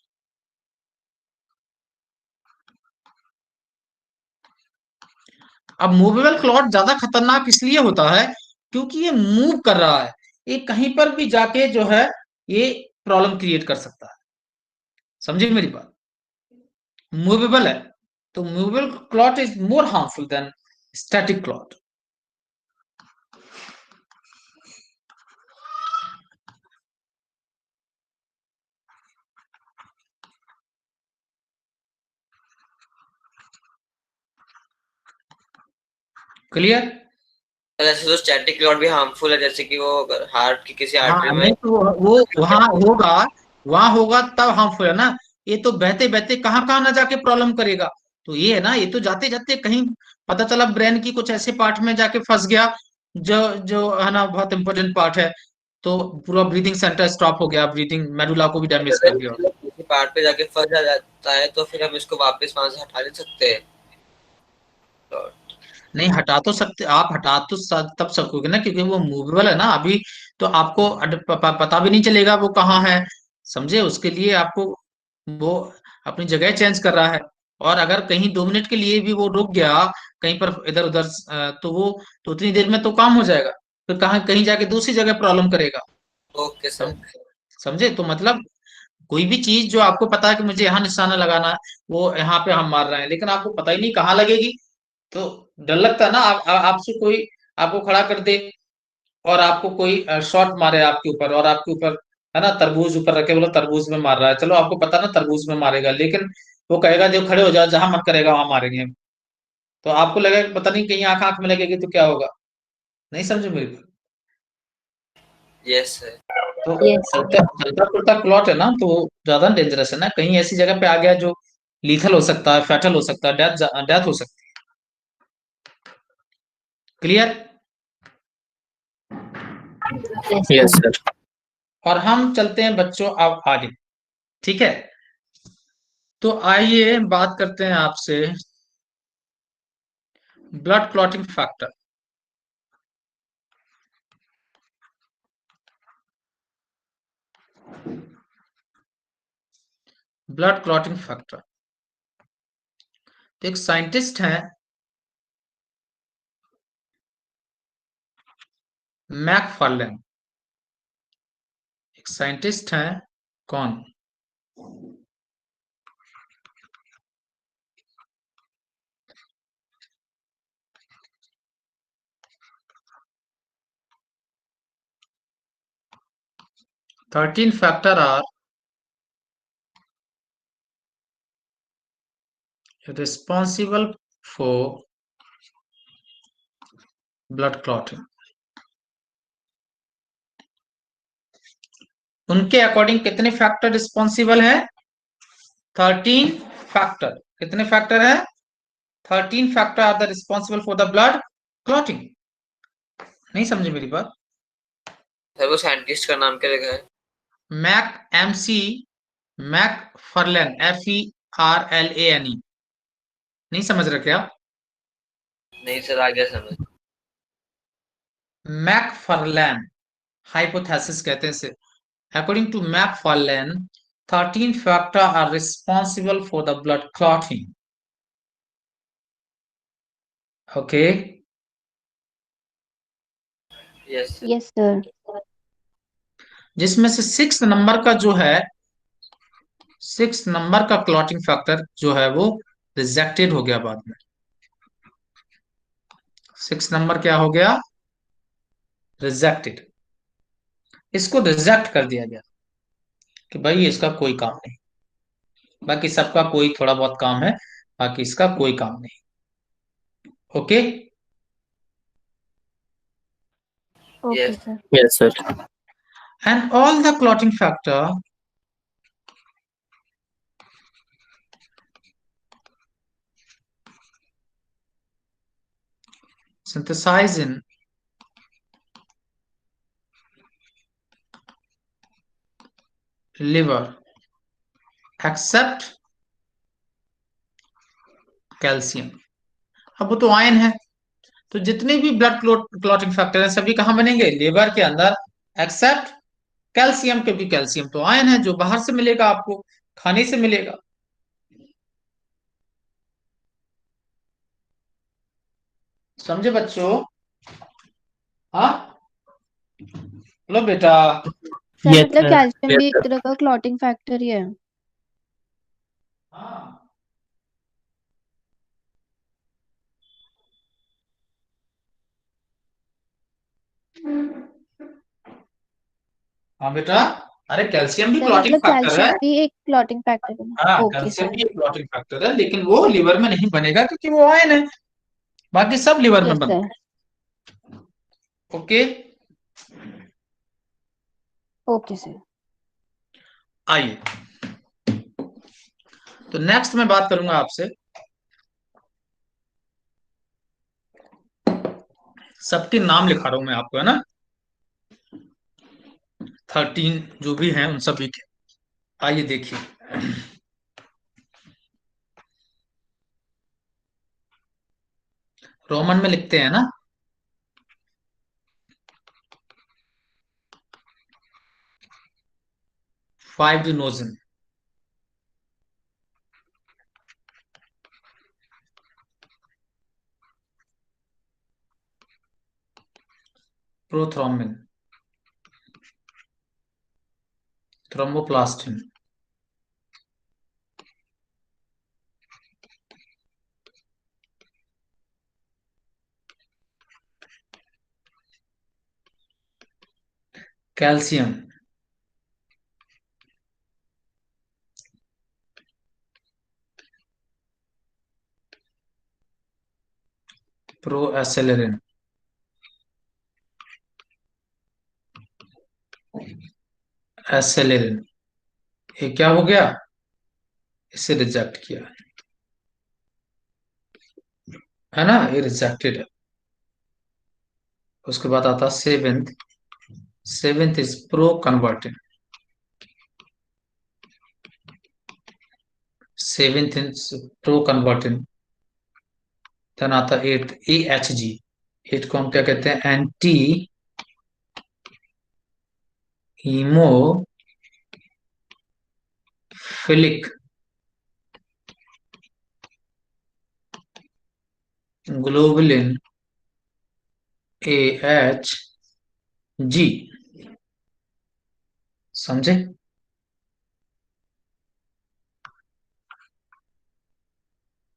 अब मूवेबल क्लॉट ज्यादा खतरनाक इसलिए होता है क्योंकि ये मूव कर रहा है, ये कहीं पर भी जाके जो है ये प्रॉब्लम क्रिएट कर सकता है। समझे मेरी बात? मूवेबल है, तो movable clot is more harmful than static clot. Sir clear? ऐसे तो स्टैटिक क्लॉट भी हार्मफुल है, जैसे कि वो अगर हार्ट की किसी आर्टरी हाँ में नहीं, तो वो वहां होगा तब हार्मफुल है ना। ये तो बहते बहते कहाँ कहाँ ना जाके प्रॉब्लम करेगा। तो ये है ना, ये तो जाते जाते कहीं पता चला ब्रेन की कुछ ऐसे पार्ट में जाके फंस गया जो जो है ना बहुत इंपॉर्टेंट पार्ट है, तो पूरा ब्रीदिंग सेंटर स्टॉप हो गया, ब्रीदिंग मेडुला को भी डैमेज कर दिया। अगर किसी पार्ट पे जाके फंस जाता है तो फिर हम इसको वापस वहां से हटा नहीं सकते हैं। तो नहीं हटा तो सकते आप, हटा तो तब सकोगे ना क्योंकि वो मूवेबल है ना अभी, तो आपको पता भी नहीं चलेगा वो कहाँ है। समझे? उसके लिए आपको वो अपनी जगह चेंज कर रहा है। और अगर कहीं 2 मिनट के लिए भी वो रुक गया कहीं पर इधर उधर, तो वो तो उतनी देर में तो काम हो जाएगा, फिर कहाँ कहीं जाके दूसरी जगह प्रॉब्लम करेगा। Okay sir. सम, समझे? तो मतलब कोई भी चीज जो आपको पता है कि मुझे यहाँ निशाना लगाना है, वो यहाँ पे हम मार रहे हैं, लेकिन आपको पता ही नहीं कहाँ लगेगी, तो डर लगता है ना। आपसे कोई आपको खड़ा कर दे और आपको कोई शॉट मारे आपके ऊपर, और आपके ऊपर है ना तरबूज ऊपर रखे, बोलो तरबूज में मार रहा है, चलो आपको पता ना तरबूज में मारेगा, लेकिन वो कहेगा जो खड़े हो जाओ, जहां मन करेगा वहां मारेंगे। तो आपको लगेगा कि पता नहीं कहीं आंख आंख में लगेगी तो क्या होगा। नहीं समझे मेरी बात? Yes sir. तो Yes, sir. चलता फिरता क्लॉट है ना, तो ज्यादा डेंजरस है ना, कहीं ऐसी जगह पे आ गया जो लीथल हो सकता है, फैटल हो सकता है, डेथ हो सकती है। Clear? Yes, yes sir. Sir. और हम चलते हैं बच्चों अब आगे। ठीक है, तो आइए बात करते हैं आपसे blood clotting factor. Blood clotting factor, तो एक साइंटिस्ट हैं मैकफार्लेन, एक साइंटिस्ट हैं, कौन? Thirteen factor are responsible for blood clotting. उनके अकॉर्डिंग कितने फैक्टर रिस्पॉन्सिबल है? 13 फैक्टर। कितने फैक्टर है? 13 factor are the responsible for the blood clotting. नहीं समझे मेरी बात? सर वो साइंटिस्ट का नाम क्या लिखा है? Mac MC McFarlane, FERLANE। नहीं समझ रहे क्या? नहीं सर, आ गया समझ। मैकफर्लेन हाइपोथेसिस कहते हैं इसे। According to McFarlane, 13 factors are responsible for the blood clotting. Okay. Yes sir. Yes, sir. जिसमें से 6 नंबर का जो है, 6 नंबर का क्लॉटिंग फैक्टर जो है वो रिजेक्टेड हो गया बाद में। 6 नंबर क्या हो गया? रिजेक्टेड। इसको रिजेक्ट कर दिया गया कि भाई इसका कोई काम नहीं, बाकी सबका कोई थोड़ा बहुत काम है, बाकी इसका कोई काम नहीं। Okay. Okay, yes. sir. Yes sir. And all the clotting factor synthesized in liver except calcium. अब वो तो आयन है, तो जितने भी ब्लड क्लॉटिंग फैक्टर हैं सभी कहाँ बनेंगे? लिवर के अंदर, एक्सेप्ट कैल्शियम, क्योंकि कैल्शियम तो आयन है जो बाहर से मिलेगा, आपको खाने से मिलेगा। समझे बच्चों? हाँ, लो बेटा। सर यस मतलब सर। कैल्शियम यस भी एक सर। तरह का क्लॉटिंग फैक्टर ही है। हाँ, हाँ बेटा, अरे कैल्शियम भी सर क्लॉटिंग मतलब फैक्टर है। कैल्शियम भी एक क्लॉटिंग फैक्टर है। हाँ, ओके कैल्शियम सर। भी एक क्लॉटिंग फैक्टर है, लेकिन वो लिवर में नहीं बनेगा क्योंकि वो आयन है, बाकी सब लिवर में यस बनता सर। है। ओके। Okay sir. आइए, तो नेक्स्ट मैं बात करूंगा आपसे, सबके नाम लिखा रहा हूं मैं आपको, है ना, 13 जो भी हैं उन सभी के। आइए देखिए, रोमन में लिखते हैं ना। Fibrinogen, prothrombin, thromboplastin, calcium, proaccelerin, accelerin. ये क्या हो गया, इसे रिजेक्ट किया है ना, ये रिजेक्टेड है। उसके बाद आता seventh, seventh is proconvertin, seventh is proconvertin. Then आता एट, AHG, एट को हम क्या कहते हैं, एंटी हीमोफिलिक ग्लोबुलिन AHG, समझे।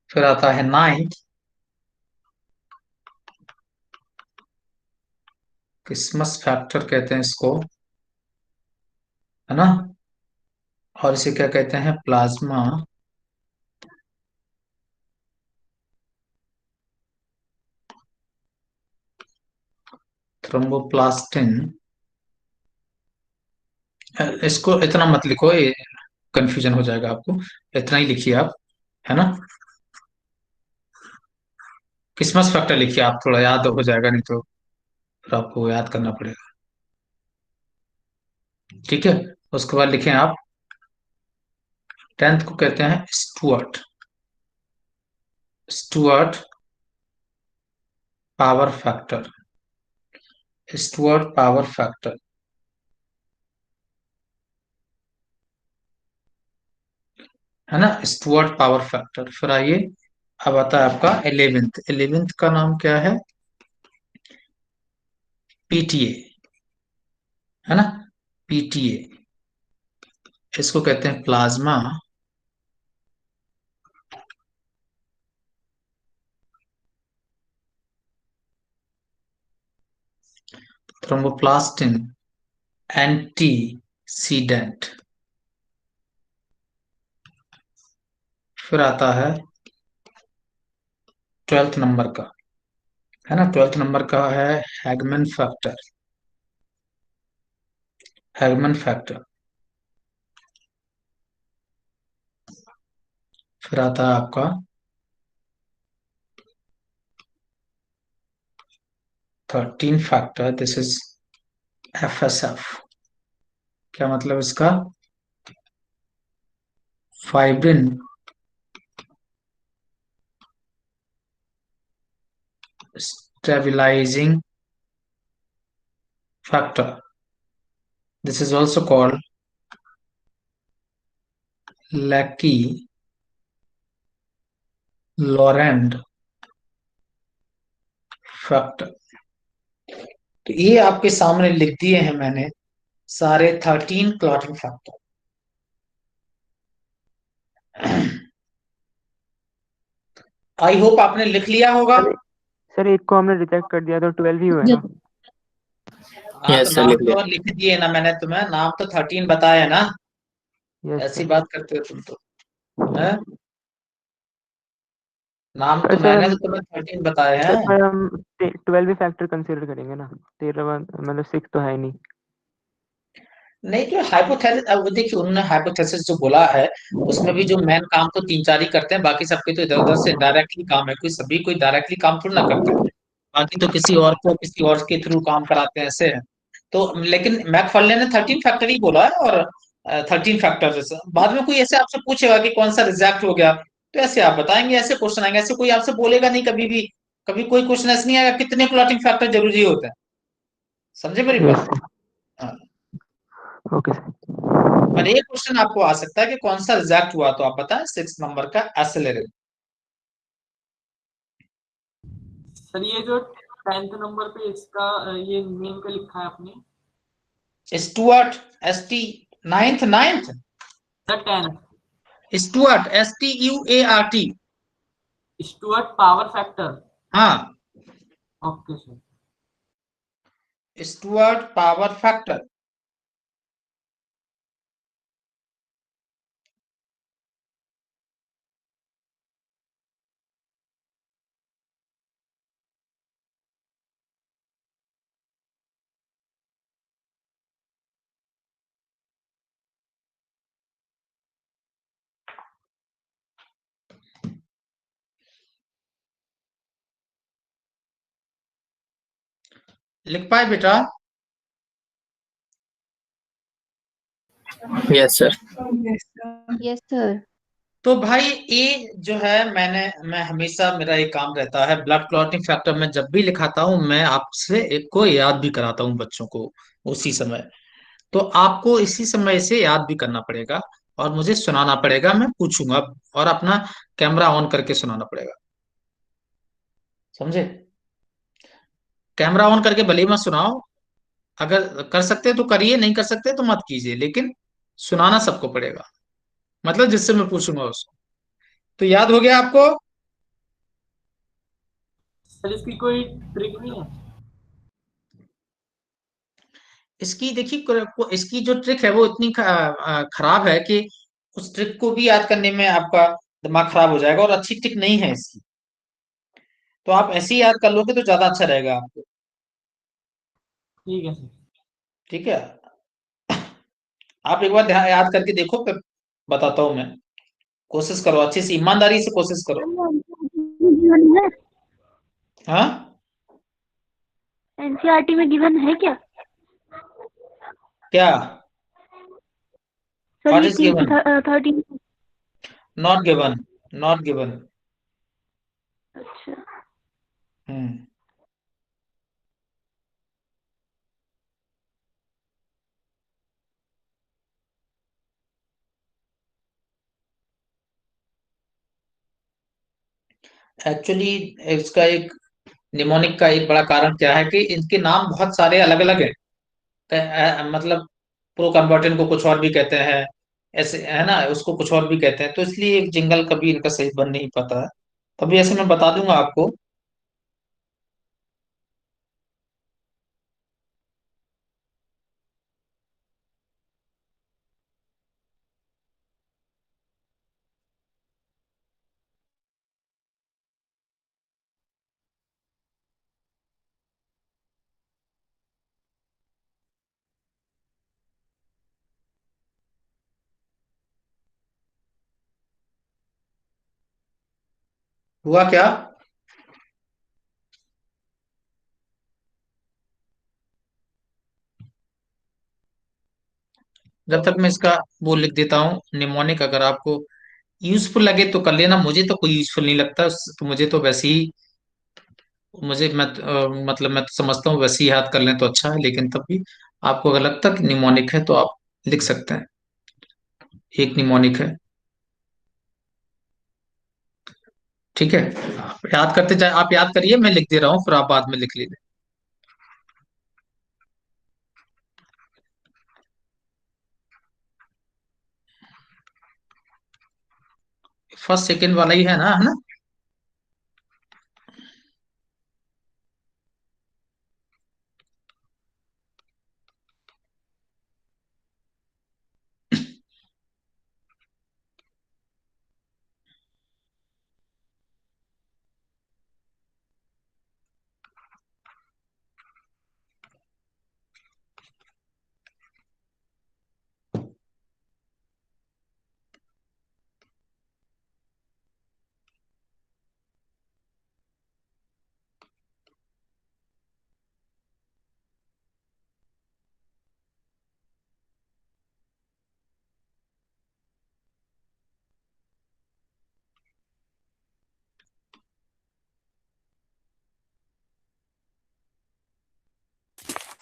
फिर आता है नाइन्थ, क्रिसमस फैक्टर कहते हैं इसको, है ना, और इसे क्या कहते हैं, प्लाज्मा थ्रोम्बोप्लास्टिन। इसको इतना मत लिखो, ये कंफ्यूजन हो जाएगा आपको, इतना ही लिखिए आप, है ना। क्रिसमस फैक्टर लिखिए आप, थोड़ा याद हो जाएगा, नहीं तो फिर आपको याद करना पड़ेगा, ठीक है। उसके बाद लिखें आप, टेंथ को कहते हैं Stuart, Stuart power factor, Stuart power factor, है ना, स्टुअर्ट पावर फैक्टर। फिर आइए, अब आता है आपका 11th, 11th का नाम क्या है, PTA, है ना, PTA। इसको कहते हैं प्लाज्मा थ्रोम्बोप्लास्टिन एंटीसीडेंट। फिर आता है 12th नंबर का, है ना, 12th नंबर का है हैगमैन फैक्टर, हैगमैन फैक्टर। फिर आता है आपका 13 फैक्टर, दिस इज FSF। क्या मतलब इसका, fibrin stabilising factor, this is also called लैकी लॉरेंड फैक्टर। तो ये आपके सामने लिख दिए हैं मैंने सारे 13 क्लॉटिंग फैक्टर। आई होप आपने लिख लिया होगा। सर एक को हमने रिजेक्ट कर दिया, तो 12 ही हुए ना। हाँ, यस तो सर, नाम लिख लिया। तो लिख दिए ना मैंने तुम्हें, नाम तो 13 बताया ना, यस ऐसी सर। बात करते हो तुम तो, है? नाम पर तो सर मैंने हम तो तुम्हें 13 बताए सर हैं। पर हम 12 भी फैक्टर कंसीडर करेंगे ना, 13 मतलब 6 तो है नहीं। नहीं, जो हाइपोथेसिस, अब देखिए उन्होंने हाइपोथेसिस जो बोला है उसमें भी जो मेन काम तो 3-4 ही करते हैं, बाकी सबके तो इधर उधर से डायरेक्टली काम है, कोई डायरेक्टली काम थोड़ी ना करते हैं, बाकी तो किसी और को किसी और के थ्रू काम कराते हैं, ऐसे है। तो लेकिन मैकफर्ले ने 13 फैक्टर ही बोला है, और 13 फैक्टर बाद में कोई ऐसे आपसे पूछेगा कि कौन सा रिजेक्ट हो गया, तो ऐसे आप बताएंगे, ऐसे क्वेश्चन आएंगे, ऐसे कोई आपसे बोलेगा नहीं कभी भी, कभी कोई क्वेश्चन ऐसे नहीं आएगा कितने क्लॉटिंग फैक्टर जरूरी होते हैं, समझे मेरी यस बात। सर। हाँ। Okay sir. पर एक क्वेश्चन आपको आ सकता है कि कौन सा रिजेक्ट हुआ, तो आप बताएं 6 नंबर का एसेलेरिन। सर ये जो 10th नंबर पे इसका ये नेम का लिखा है आपने। Stuart, ST, ninth ninth the 10th। Stuart, STUART। Stuart power factor. हाँ, okay sir. Stuart power factor. लिख पाए बेटा? Yes sir. Yes sir. तो भाई ये जो है मैं हमेशा मेरा ये काम रहता है, ब्लड क्लॉटिंग फैक्टर मैं जब भी लिखाता हूँ मैं आपसे एक को याद भी कराता हूँ बच्चों को उसी समय। तो आपको इसी समय से याद भी करना पड़ेगा और मुझे सुनाना पड़ेगा, मैं पूछूंगा और अपना कैमरा ऑन करके सुनाना पड़ेगा, समझे? कैमरा ऑन करके भले ही मत सुनाओ, अगर कर सकते तो करिए, नहीं कर सकते तो मत कीजिए, लेकिन सुनाना सबको पड़ेगा, मतलब जिससे मैं पूछूंगा उसको। तो याद हो गया आपको? सर इसकी कोई ट्रिक नहीं है? इसकी देखिए इसकी जो ट्रिक है वो इतनी खराब है कि उस ट्रिक को भी याद करने में आपका दिमाग खराब हो जाएगा, और अच्छी ट्रिक नहीं है इसकी। तो आप ऐसे ही याद कर लोगे तो ज्यादा अच्छा रहेगा आपको। ठीक है सर। ठीक है, आप एक बार ध्यान याद करके देखो, फिर बताता हूँ मैं। कोशिश करो, अच्छी से ईमानदारी से कोशिश करो। हाँ, एनसीईआरटी में गिवन है क्या? क्या? सर व्हाट ये इज कि given? 13। Not given, not given. अच्छा। हम्म। एक्चुअली इसका एक निमोनिक का एक बड़ा कारण क्या है कि इनके नाम बहुत सारे अलग अलग हैं। मतलब प्रोकम्बाटेंट को कुछ और भी कहते हैं, ऐसे है ना, उसको कुछ और भी कहते हैं, तो इसलिए एक जिंगल कभी इनका सही बन नहीं पाता है। तभी ऐसे मैं बता दूंगा आपको। हुआ क्या? जब तक मैं इसका वो लिख देता हूँ निमोनिक, अगर आपको यूजफुल लगे तो कर लेना, मुझे तो कोई यूजफुल नहीं लगता, तो मुझे तो वैसे ही, मतलब मैं तो समझता हूँ वैसे ही याद कर लें तो अच्छा है, लेकिन तब भी आपको अगर लगता है कि निमोनिक है तो आप लिख सकते हैं। एक निमोनिक है, ठीक है। आप याद करते जाए, आप याद करिए, मैं लिख दे रहा हूँ, फिर आप बाद में लिख लीजिए। फर्स्ट सेकंड वाला ही है ना?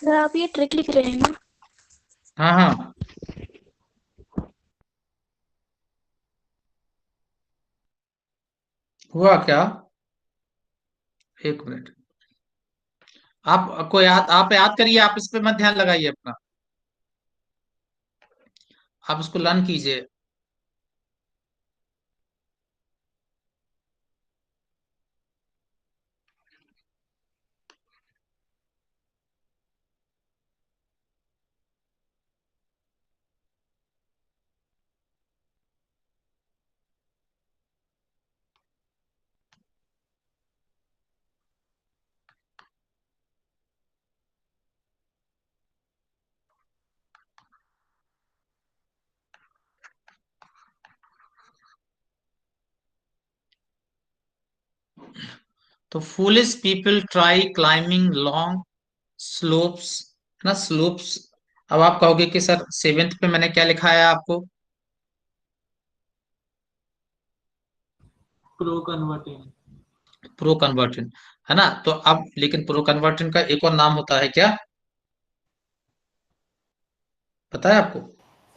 सर आप ये ट्रिक लिख रहे हैं ना? हाँ हाँ। हुआ क्या? एक मिनट। आप याद करिए, आप इस पे मत ध्यान लगाइए अपना, आप इसको लर्न कीजिए। तो foolish people try climbing long slopes, ना स्लोप्स। अब आप कहोगे कि सर सेवेंथ पे मैंने क्या लिखा है आपको? Pro converting. प्रो कन्वर्टेंट, है ना? तो अब लेकिन प्रो कन्वर्टेंट का एक और नाम होता है क्या, पता है आपको?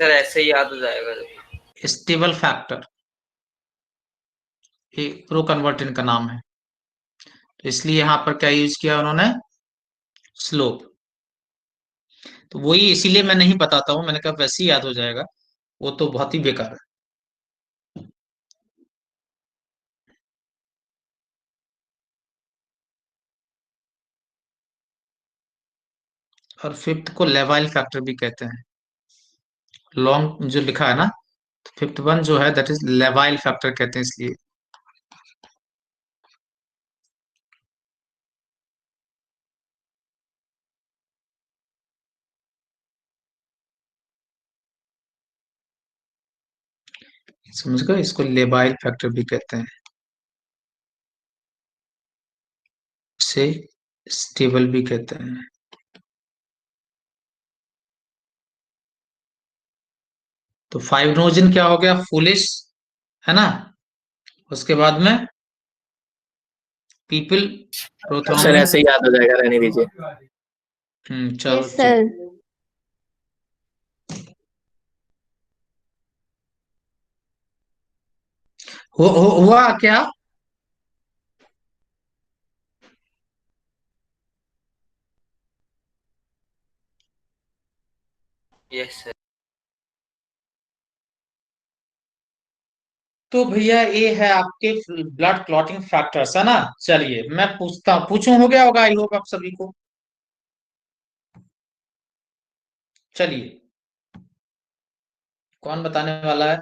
सर ऐसे ही याद हो जाएगा। स्टेबल फैक्टर, ये प्रो कन्वर्टेंट का नाम है। तो इसलिए यहाँ पर क्या यूज किया उन्होंने, स्लोप। तो वही इसीलिए मैं नहीं बताता हूँ, मैंने कहा वैसे ही याद हो जाएगा, वो तो बहुत ही बेकार है। और फिफ्थ को लेवाइल फैक्टर भी कहते हैं, लॉन्ग जो लिखा है ना, तो फिफ्थ वन जो है दैट इज लेवाइल फैक्टर कहते हैं इसलिए। समझ गए, इसको लेवाइल फैक्टर भी कहते हैं, से स्टेबल भी कहते हैं। तो फाइव नोजन क्या हो गया, फुलिश, है ना? उसके बाद में पीपल, सर प्रोथ्रोम्बिन। ऐसे ही याद हो जाएगा, रहने दीजिए। चलो यस ठीक। सर। हुआ क्या? Yes sir. तो भैया ये है आपके ब्लड क्लॉटिंग फैक्टर्स, है ना? चलिए मैं पूछूं, हो गया होगा आई होप आप सभी को। चलिए, कौन बताने वाला है?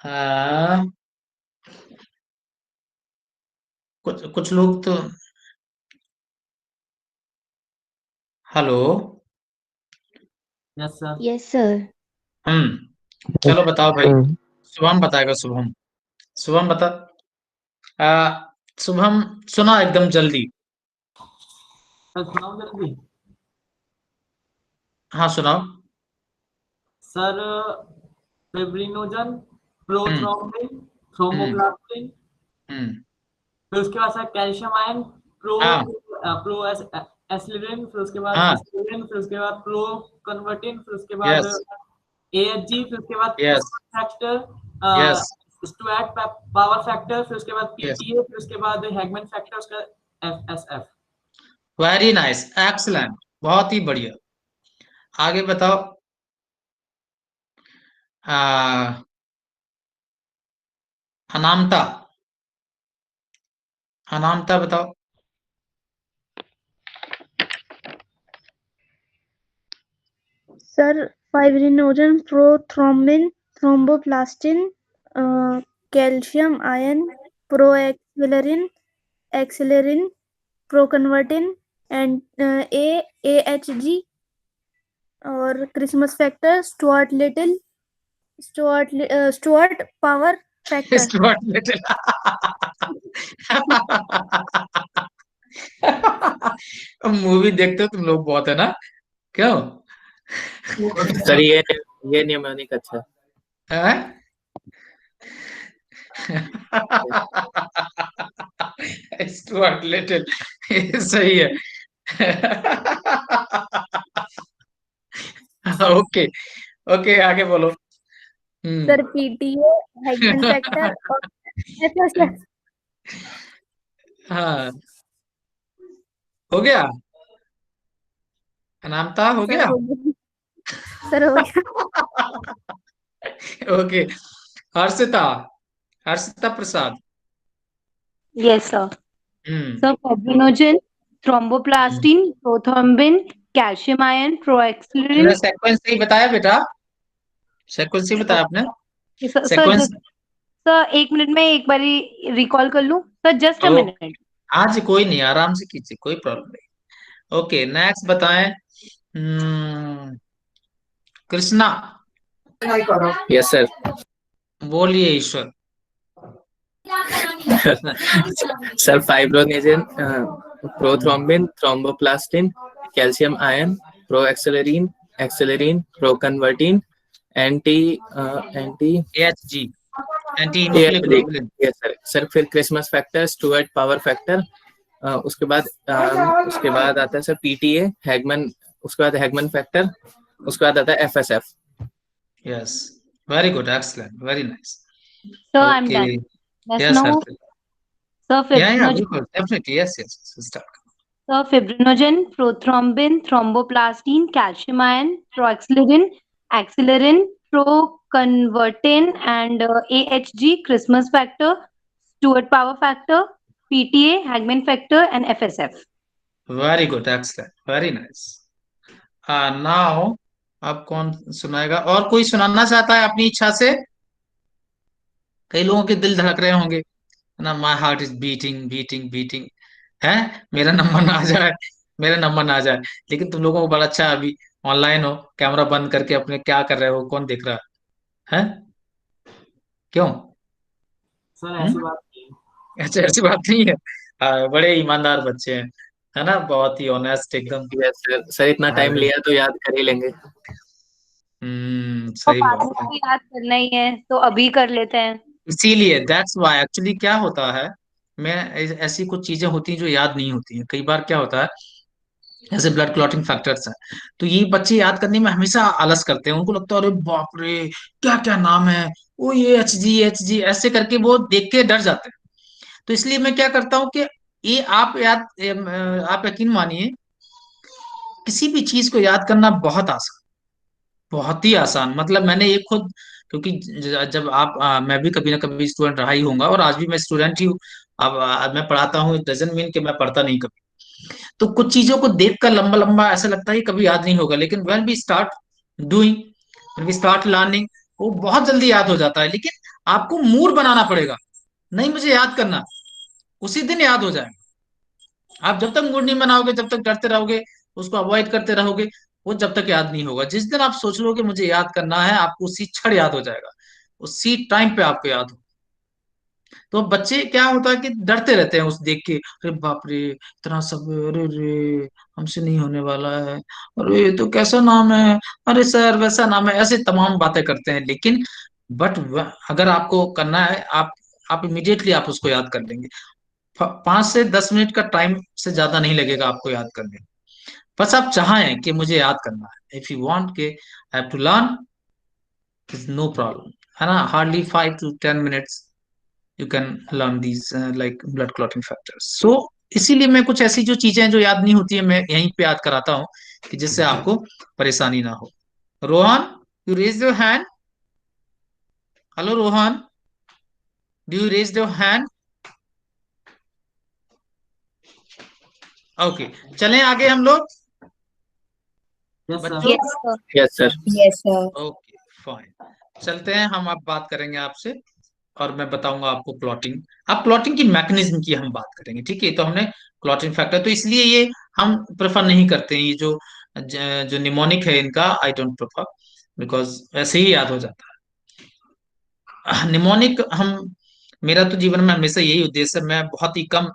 हाँ, कुछ कुछ लोग तो, hello. Yes sir. Yes sir. चलो बताओ भाई, हम्म। शुभम बताएगा, शुभम। शुभम बता। आ, शुभम सुना एकदम जल्दी। सर सुनाओ जल्दी। हाँ सुनाओ। सर फिब्रिनोजन, हम्म प्रोथ्रोम्बिन, हम्म थ्रोम्बोप्लास्टिन, हम्म फिर उसके बाद सर कैल्शियम आयन, प्रो हाँ प्रो एसिलिन, फिर उसके बाद हाँ। एस्पिरिन, फिर उसके बाद प्रो कन्वर्टिन, फिर उसके बाद यस एएचजी, फिर उसके बाद yes factor, yes Stuart power factor, फिर उसके बाद यस। पीटीए, फिर उसके बाद हैगमैन फैक्टर, उसका एफएसएफ। वेरी नाइस, एक्सलेंट, बहुत ही बढ़िया। आगे बताओ। आ, अनामता, अनामता बताओ। Sir fibrinogen, prothrombin, thromboplastin, calcium ion, proaccelerin, accelerin, proconvertin and AHG और Christmas factor, Stuart power factor. Stuart Little. Movie देखते हो तुम लोग बहुत, है ना? क्यों? सर ये नियमोनिक अच्छा हैं? स्टुअर्ट लिटिल, सही है। ओके ओके, आगे बोलो। सर पीटीए, हैगमैन फैक्टर और एफएसएफ। हाँ हो गया? अनामता हो सर गया? हो गया सर हो गया ओके। हर्षिता, हर्षिता प्रसाद। Yes, sir. हम्म So fibrinogen, thromboplastin, prothrombin, calcium ion, proaxilin. Sequence सही बताया बेटा? सेक्वेंस सही बताया आपने? Sir sequence. सर 1 मिनट में एक बारी रिकॉल कर लूं सर, जस्ट अ मिनट। आज कोई नहीं, आराम से कीजिए, कोई प्रॉब्लम नहीं। ओके, नेक्स्ट बताएं। Krishna, yes sir. बोलिए Ishwar. Sir fibrinogen, prothrombin, thromboplastin, calcium ion, proaccelerin, accelerin, proconvertin, anti anti AHG, anti haemophilic globulin. Yes sir. Sir फिर Christmas factor, Stuart power factor, उसके बाद आता है सर पीटीए, हैगमन, उसके बाद हैगमन फैक्टर, उसके बाद आता है FSF. Yes, very good, excellent, very nice. Sir I am done. Yes sir. Sir fibrinogen, बिल्कुल, definitely, yes yes, start. sir fibrinogen, prothrombin, thromboplastin, calcium ion, proaxilin, acelerin, proconvertin, and AHG, Christmas factor, Stewart power factor, PTA, Hagman factor, and FSF. Very good, excellent, very nice. Now अब कौन सुनाएगा? और कोई सुनाना चाहता है अपनी इच्छा से? कई लोगों के दिल धड़क रहे होंगे ना, my heart is beating beating beating, है, मेरा नंबर ना आ जाए, मेरा नंबर ना आ जाए। लेकिन तुम लोगों को बड़ा अच्छा है, अभी ऑनलाइन हो, कैमरा बंद करके अपने क्या कर रहे हो, कौन देख रहा है? क्यों? सर ऐसी बात नहीं है। अच्छा, ऐसी बात नहीं है। बड़े ईमानदार बच्चे हैं, है ना, बहुत ही ऑनेस्ट एकदम। Yes sir. सर इतना टाइम अरे, लिया तो याद कर ही लेंगे। तो सही बाद में बात है। भी याद करना ही है तो अभी कर लेते हैं। इसीलिए दैट्स व्हाई एक्चुअली क्या होता है, मैं ऐसी कुछ चीजें होती हैं जो याद नहीं होती हैं। कई बार क्या होता है, जैसे ब्लड क्लॉटिंग फैक्टर्स हैं, तो ये बच्चे याद करने में हमेशा आलस करते हैं। उनको लगता है अरे बाप रे, क्या क्या नाम है, वो ये एच जी ऐसे करके वो देख के डर जाते हैं। तो इसलिए मैं क्या करता हूँ कि ये आप यकीन मानिए, किसी भी चीज को याद करना बहुत आसान, बहुत ही आसान। मतलब मैंने ये खुद, क्योंकि जब मैं भी कभी ना कभी स्टूडेंट रहा ही होऊंगा, और आज भी मैं स्टूडेंट ही हूँ। अब मैं पढ़ाता हूँ, डजंट मीन कि मैं पढ़ता नहीं कभी। तो कुछ चीजों को देखकर लंबा लंबा ऐसा लगता है कि कभी याद नहीं होगा, लेकिन when we start doing, when we start learning, वो बहुत जल्दी याद हो जाता है। लेकिन आपको मूड बनाना पड़ेगा, नहीं मुझे याद करना, उसी दिन याद हो जाएगा। आप जब तक मूड नहीं बनाओगे, जब तक डरते रहोगे, उसको अवॉइड करते रहोगे, वो जब तक याद नहीं होगा। जिस दिन आप सोच लो कि मुझे याद करना है, आपको उसी क्षण याद हो जाएगा, उसी टाइम पे आपको याद हो। तो बच्चे क्या होता है कि डरते रहते हैं उस देख के, अरे बाप रे, इतना सब, अरे रे, हमसे नहीं होने वाला है, अरे ये तो कैसा नाम है, अरे सर वैसा नाम है, ऐसे तमाम बातें करते हैं। लेकिन बट अगर आपको करना है, आप इमीडिएटली आप उसको याद कर लेंगे। 5 से 10 मिनट का टाइम से ज्यादा नहीं लगेगा आपको याद करने में। बस आप चाहें कि मुझे याद करना है, इफ यू वांट के I have to learn, is no problem, है ना, hardly 5 to 10 minutes you can learn these like blood clotting factors. So इसीलिए मैं कुछ ऐसी जो चीजें हैं जो याद नहीं होती है, मैं यहीं पे याद कराता हूँ, कि जिससे आपको परेशानी ना हो। Rohan, you raise your hand. Hello Rohan, do you raise your hand? Okay, चलें आगे हम लोग यस सर। बच्चों। Yes, sir. Yes sir. Yes, sir. Okay, fine, चलते हैं। हम अब बात करेंगे आपसे, और मैं बताऊंगा आपको क्लॉटिंग, अब क्लॉटिंग की मैकेनिज्म की हम बात करेंगे। ठीक है, तो हमने क्लॉटिंग फैक्टर, तो इसलिए ये हम प्रेफर नहीं करते हैं, ये जो निमोनिक है इनका, आई डोंट प्रेफर, बिकॉज ऐसे ही याद हो जाता है निमोनिक। हम, मेरा तो जीवन में हमेशा यही उद्देश्य है, मैं बहुत ही कम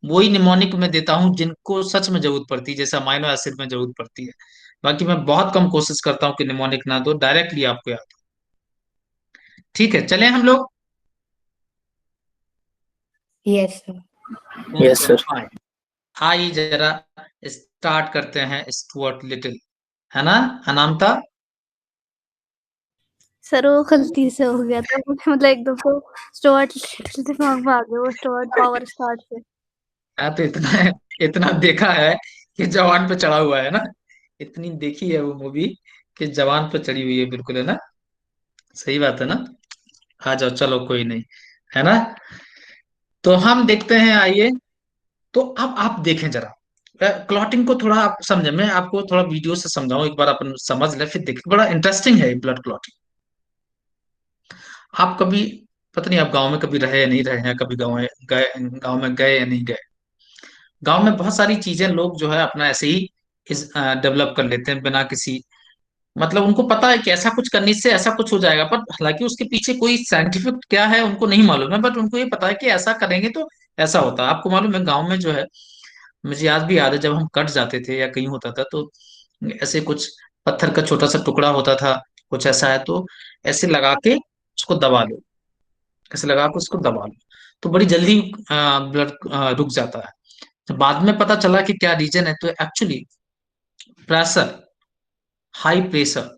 वही निमोनिक में देता हूँ जिनको सच में जरूरत पड़ती है, जैसे अमाइनो एसिड में जरूरत पड़ती है। बाकी मैं बहुत कम कोशिश करता हूँ कि निमोनिक ना दो, डायरेक्टली आपको याद हो। ठीक है, चलें हम लोग। Yes, sir. Yes sir. Fine, आइए जरा स्टार्ट करते हैं स्टुअर्ट लिटिल, है ना अनामता? सर वो गलती से हो गया था मतलब एकदम को स्टुअर्ट लिटिल दिमाग में आ गया वो स्टुअर्ट पावर स्टार्ट से। तो इतना इतना देखा है कि जवान पे चढ़ा हुआ है ना, इतनी देखी है वो मूवी कि जवान पे चढ़ी हुई है बिल्कुल, है ना। सही बात है ना। आ जाओ, चलो कोई नहीं, है ना। तो हम देखते हैं, आइए। तो अब आप देखें जरा क्लॉटिंग को थोड़ा आप समझे, मैं आपको थोड़ा वीडियो से समझाऊं, एक बार अपन समझ ले फिर देखें, बड़ा इंटरेस्टिंग है ब्लड क्लॉटिंग। आप कभी, पता नहीं आप गांव में कभी रहे या नहीं रहे हैं, कभी गांव में गए या नहीं गए। गांव में बहुत सारी चीजें लोग जो है अपना ऐसे ही इस डेवलप कर लेते हैं बिना किसी, मतलब उनको पता है कि ऐसा कुछ करने से ऐसा कुछ हो जाएगा, पर हालांकि उसके पीछे कोई साइंटिफिक क्या है उनको नहीं मालूम है, बट उनको ये पता है कि ऐसा करेंगे तो ऐसा होता है। आपको मालूम है गांव में जो है, मुझे आज भी याद है जब हम कट जाते थे या कहीं होता था तो ऐसे कुछ पत्थर का छोटा सा टुकड़ा होता था, कुछ ऐसा है तो ऐसे लगा के उसको दबा लो, ऐसे लगा के उसको दबा लो, तो बड़ी जल्दी ब्लड रुक जाता है। तो बाद में पता चला कि क्या रीजन है, तो actually pressure, high pressure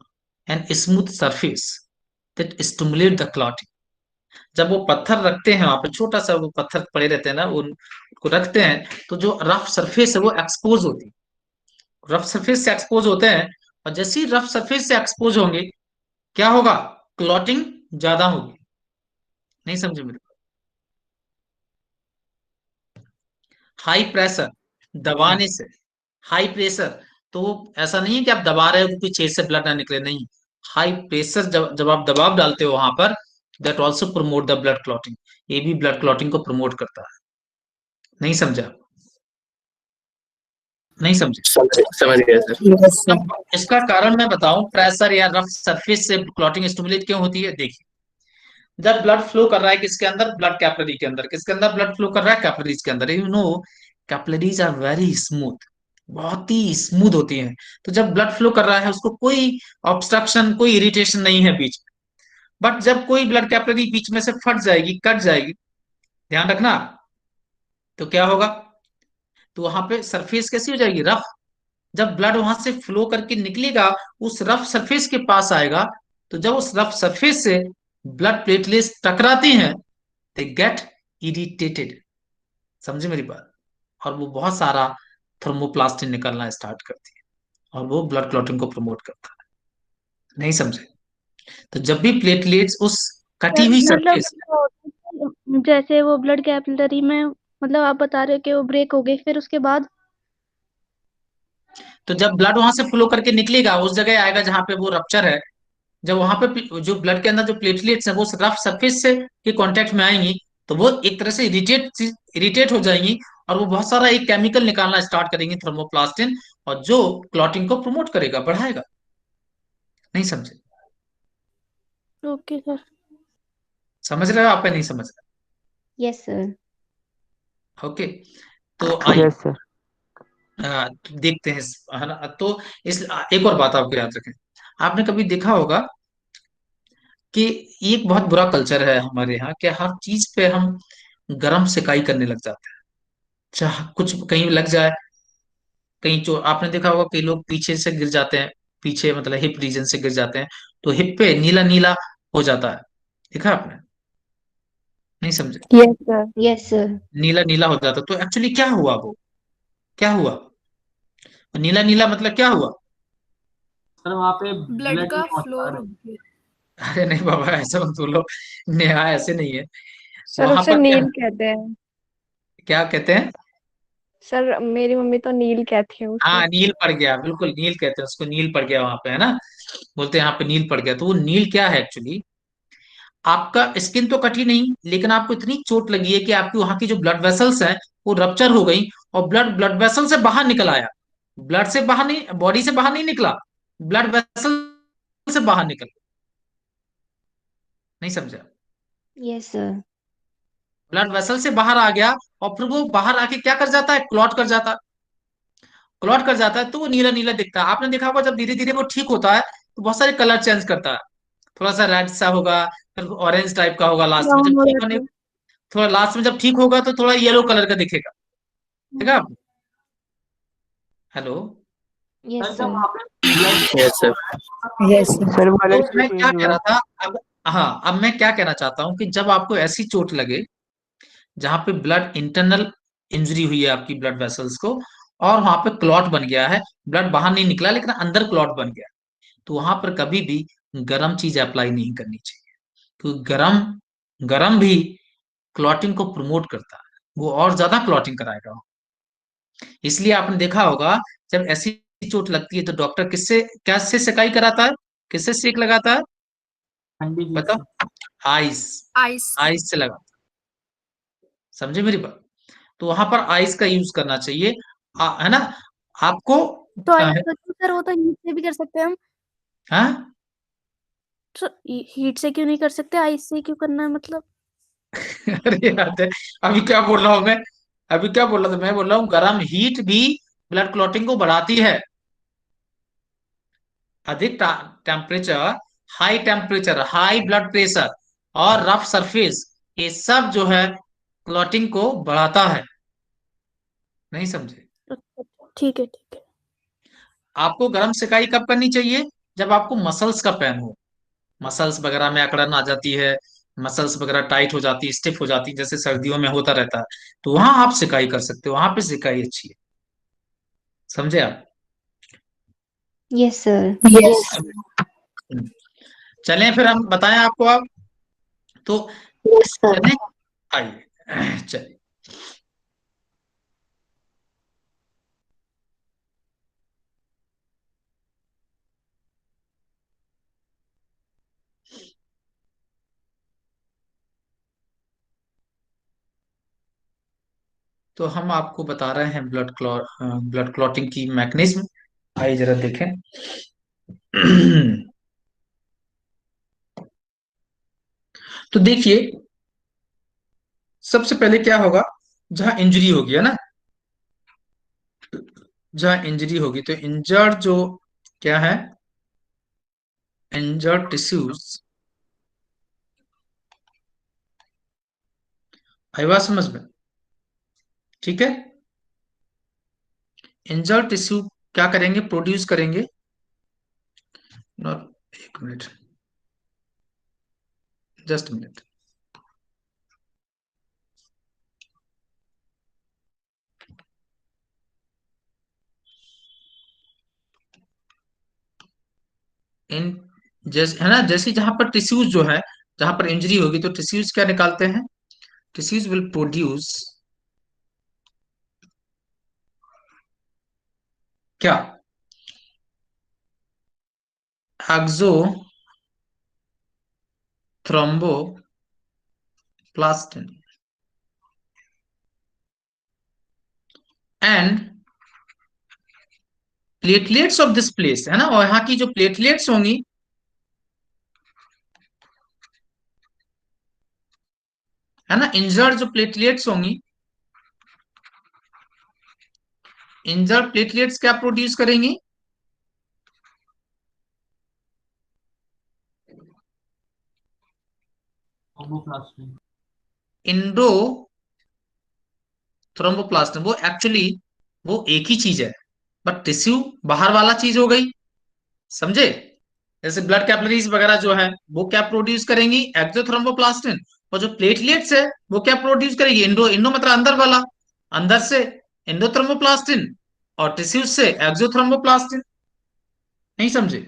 and smooth surface that stimulate the clotting. जब वो पत्थर रखते हैं वहां पे, छोटा सा वो पत्थर पड़े रहते हैं ना, उनको रखते हैं, तो जो रफ सरफेस है वो एक्सपोज होती है, रफ सरफेस से एक्सपोज होते हैं, और जैसे ही रफ सरफेस से एक्सपोज होंगे क्या होगा, क्लॉटिंग ज्यादा होगी। नहीं समझे मेरे को। हाई प्रेशर, दबाने से, हाई प्रेशर, तो ऐसा नहीं है कि आप दबा रहे हो कि छेद से ब्लड ना निकले, नहीं। हाई प्रेशर जब जब आप दबाव डालते हो वहां पर, that also promote the blood clotting, ये भी ब्लड क्लॉटिंग को प्रमोट करता है। नहीं समझा, नहीं समझे। समझ गया सर। अब इसका कारण मैं बताऊं, प्रेशर या रफ सरफेस से क्लॉटिंग स्टिमुलेट क्यों होती है। देखिए, जब ब्लड फ्लो कर रहा है किसके अंदर, ब्लड कैपिलरी के अंदर, किसके अंदर ब्लड फ्लो कर रहा है, कैपिलरीज के अंदर। You know capillaries are very smooth, बहुत ही स्मूथ होती हैं। तो जब ब्लड फ्लो कर रहा है उसको कोई ऑब्स्ट्रक्शन, कोई इरिटेशन नहीं है बीच में। बट जब कोई ब्लड कैपिलरी बीच में से फट जाएगी, कट जाएगी, ध्यान रखना, तो क्या होगा, तो वहां पे सरफेस कैसी हो जाएगी, रफ। जब ब्लड वहां से फ्लो करके निकलेगा, उस रफ सरफेस के पास आएगा, तो जब उस रफ सरफेस से ब्लड प्लेटलेट्स टकराती हैं, दे गेट इरिटेटेड। समझे मेरी बात। और वो बहुत सारा थर्मोप्लास्टिन निकलना स्टार्ट करती है, और वो ब्लड क्लॉटिंग को प्रमोट करता है। नहीं समझे। तो जब भी प्लेटलेट्स उस कटी सर हुई मतलब सरफेस, जैसे वो ब्लड कैपिलरी में, मतलब आप बता रहे हो कि वो ब्रेक हो गई, फिर उसके बाद तो जब ब्लड वहां से फ्लो करके निकलेगा उस जगह आएगा जहां पे वो रप्चर है, जब वहां पे जो ब्लड के अंदर जो प्लेटलेट्स है वो रफ सरफेस से के कांटेक्ट में आएंगी, तो वो एक तरह से इरिटेट हो जाएंगी, और वो बहुत सारा एक केमिकल निकालना स्टार्ट करेंगी, थर्मोप्लास्टिन, और जो क्लॉटिंग को प्रमोट करेगा, बढ़ाएगा। नहीं समझे। Okay sir. समझ रहे हो आप या नहीं समझ रहे। Yes sir. ओके, तो आइए यस सर। तो देखते हैं, है ना। तो इस एक और बात आपको याद रखें, आपने कभी देखा होगा कि एक बहुत बुरा कल्चर है हमारे यहाँ कि हर चीज पे हम गरम सिकाई करने लग जाते हैं, चाहे कुछ कहीं लग जाए, कहीं जो आपने देखा होगा कई लोग पीछे से गिर जाते हैं, पीछे मतलब हिप रीजन से गिर जाते हैं, तो हिप पे नीला नीला हो जाता है, देखा आपने। नहीं समझे। Yes sir. Yes sir. नीला नीला हो जाता, तो एक्चुअली क्या हुआ, वो क्या हुआ, नीला नीला मतलब क्या हुआ। सर वहाँ पे ब्लड ब्लड का नहीं फ्लो पहुंचता रुक गया। अरे नहीं बाबा, ऐसा मत बोलो, नेहा ऐसे नहीं है। सर वहां उसे पर क्या, नील कहते हैं। क्या कहते हैं। सर मेरी मम्मी तो नील कहती है उसे। हाँ, नील पड़ गया, बिल्कुल नील कहते हैं उसको, नील पड़ गया वहां पे, है ना। बोलते हैं यहाँ पे नील पड़ गया, तो वो नील क्या है एक्चुअली, आपका स्किन तो कटी नहीं, लेकिन आपको इतनी चोट लगी है कि आपकी वहां की जो ब्लड वेसल्स हैं वो रप्चर हो गई, और ब्लड ब्लड वेसल से बाहर निकल आया, ब्लड से बाहर नहीं, बॉडी से बाहर नहीं निकला, ब्लड वेसल से बाहर निकल। नहीं समझा। Yes sir. ब्लड वेसल से बाहर आ गया, और फिर वो बाहर आके क्या कर जाता है, क्लॉट कर जाता है, क्लॉट कर जाता है, तो वो नीला नीला दिखता है। आपने देखा होगा जब धीरे धीरे वो ठीक होता है तो बहुत सारे कलर चेंज करता है, थोड़ा सा रेड सा होगा, फिर ऑरेंज टाइप का होगा, लास्ट में जब ब्राउन हो ठीक होने, जाता है। थोड़ा लास्ट में जब ठीक होगा तो थोड़ा येलो कलर का दिखेगा। ठीक है आप, हेलो। यस सर जब सर। वहाँ पे blood yes sir. Yes sir, वो तो अलग से मैं क्या चेंज कह हुआ। रहा था अब, हाँ अब मैं क्या कहना चाहता हूँ कि जब आपको ऐसी चोट लगे जहां पे ब्लड इंटरनल इंजरी हुई है आपकी ब्लड वेसल्स को, और वहां पे क्लॉट बन गया है, ब्लड बाहर नहीं निकला लेकिन अंदर क्लॉट बन गया, तो वहां पर कभी भी गर्म चीज अप्लाई नहीं करनी चाहिए, क्योंकि गरम गरम भी क्लॉटिंग को प्रमोट करता है, वो और ज्यादा क्लॉटिंग कराएगा। इसलिए आपने देखा होगा जब ऐसी चोट लगती है तो डॉक्टर किससे कैसे सेकाई कराता है, किससे सेक लगाता है, ठंडी चीज बताओ? से। Ice, ice. आइस से लगाता है। समझे मेरी बात? तो वहां पर आइस का यूज करना चाहिए, है ना आपको? तो आइस का क्यों सर, वो तो हीट से भी कर सकते हैं हम। हाँ तो हीट से क्यों नहीं कर सकते, आइस से क्यों करना है मतलब? अरे यार, अभी क्या बोल रहा हूँ मैं, अभी क्या बोल रहा था मैं, बोल रहा हूँ गर्म हीट भी ब्लड क्लॉटिंग को बढ़ाती है। अधिक temperature, high temperature, high blood pressure और रफ सरफेस, ये सब जो है क्लॉटिंग को बढ़ाता है। नहीं समझे? अच्छा, ठीक है ठीक है। आपको गर्म सिकाई कब करनी चाहिए? जब आपको मसल्स का पेन हो, मसल्स वगैरह में अकड़न आ जाती है, मसल्स वगैरह टाइट हो जाती है, स्टिफ हो जाती है, जैसे सर्दियों में होता रहता है, तो वहां आप सिकाई कर सकते हो, वहां पे सिकाई अच्छी है। समझे आप? Yes sir. यस। चलें फिर हम बताएं आपको अब, तो यस सर। चलें, आइए चलिए। तो हम आपको बता रहे हैं ब्लड क्लॉटिंग की मैकेनिज्म। आइए जरा देखें। तो देखिए, सबसे पहले क्या होगा, जहां इंजरी होगी, है ना, जहां इंजरी होगी तो इंजर्ड जो क्या है, इंजर्ड टिश्यूज, आई बात समझ में? ठीक है, इंजर्ड टिश्यू क्या करेंगे, प्रोड्यूस करेंगे, एक मिनट, जस्ट मिनट। इन जैसे है ना, जैसे जहां पर टिश्यूज जो है, जहां पर इंजरी होगी तो टिश्यूज क्या निकालते हैं, टिश्यूज विल प्रोड्यूस क्या, exothromboplastin and platelets of this place, है ना, और यहाँ की जो प्लेटलेट्स होंगी, है ना, इंजर्ड जो प्लेटलेट्स होंगी, इंजर्ड प्लेटलेट्स क्या प्रोड्यूस करेंगी, थ्रोम्बोप्लास्टिन। इंडो थ्रोम्बोप्लास्टिन, वो एक्चुअली वो एक ही चीज है, बट टिश्यू बाहर वाला चीज हो गई। समझे? जैसे ब्लड कैपिलरीज वगैरह जो है वो क्या प्रोड्यूस करेंगी, एक्सोथ्रोम्बोप्लास्टिन, और जो प्लेटलेट्स है वो क्या प्रोड्यूस करेगी, इंडो, इंडो मतलब अंदर वाला, अंदर से एंडोथ्रोम्बोप्लास्टिन, और टिश्यूज से एक्सोथ्रोम्बोप्लास्टिन। नहीं समझे?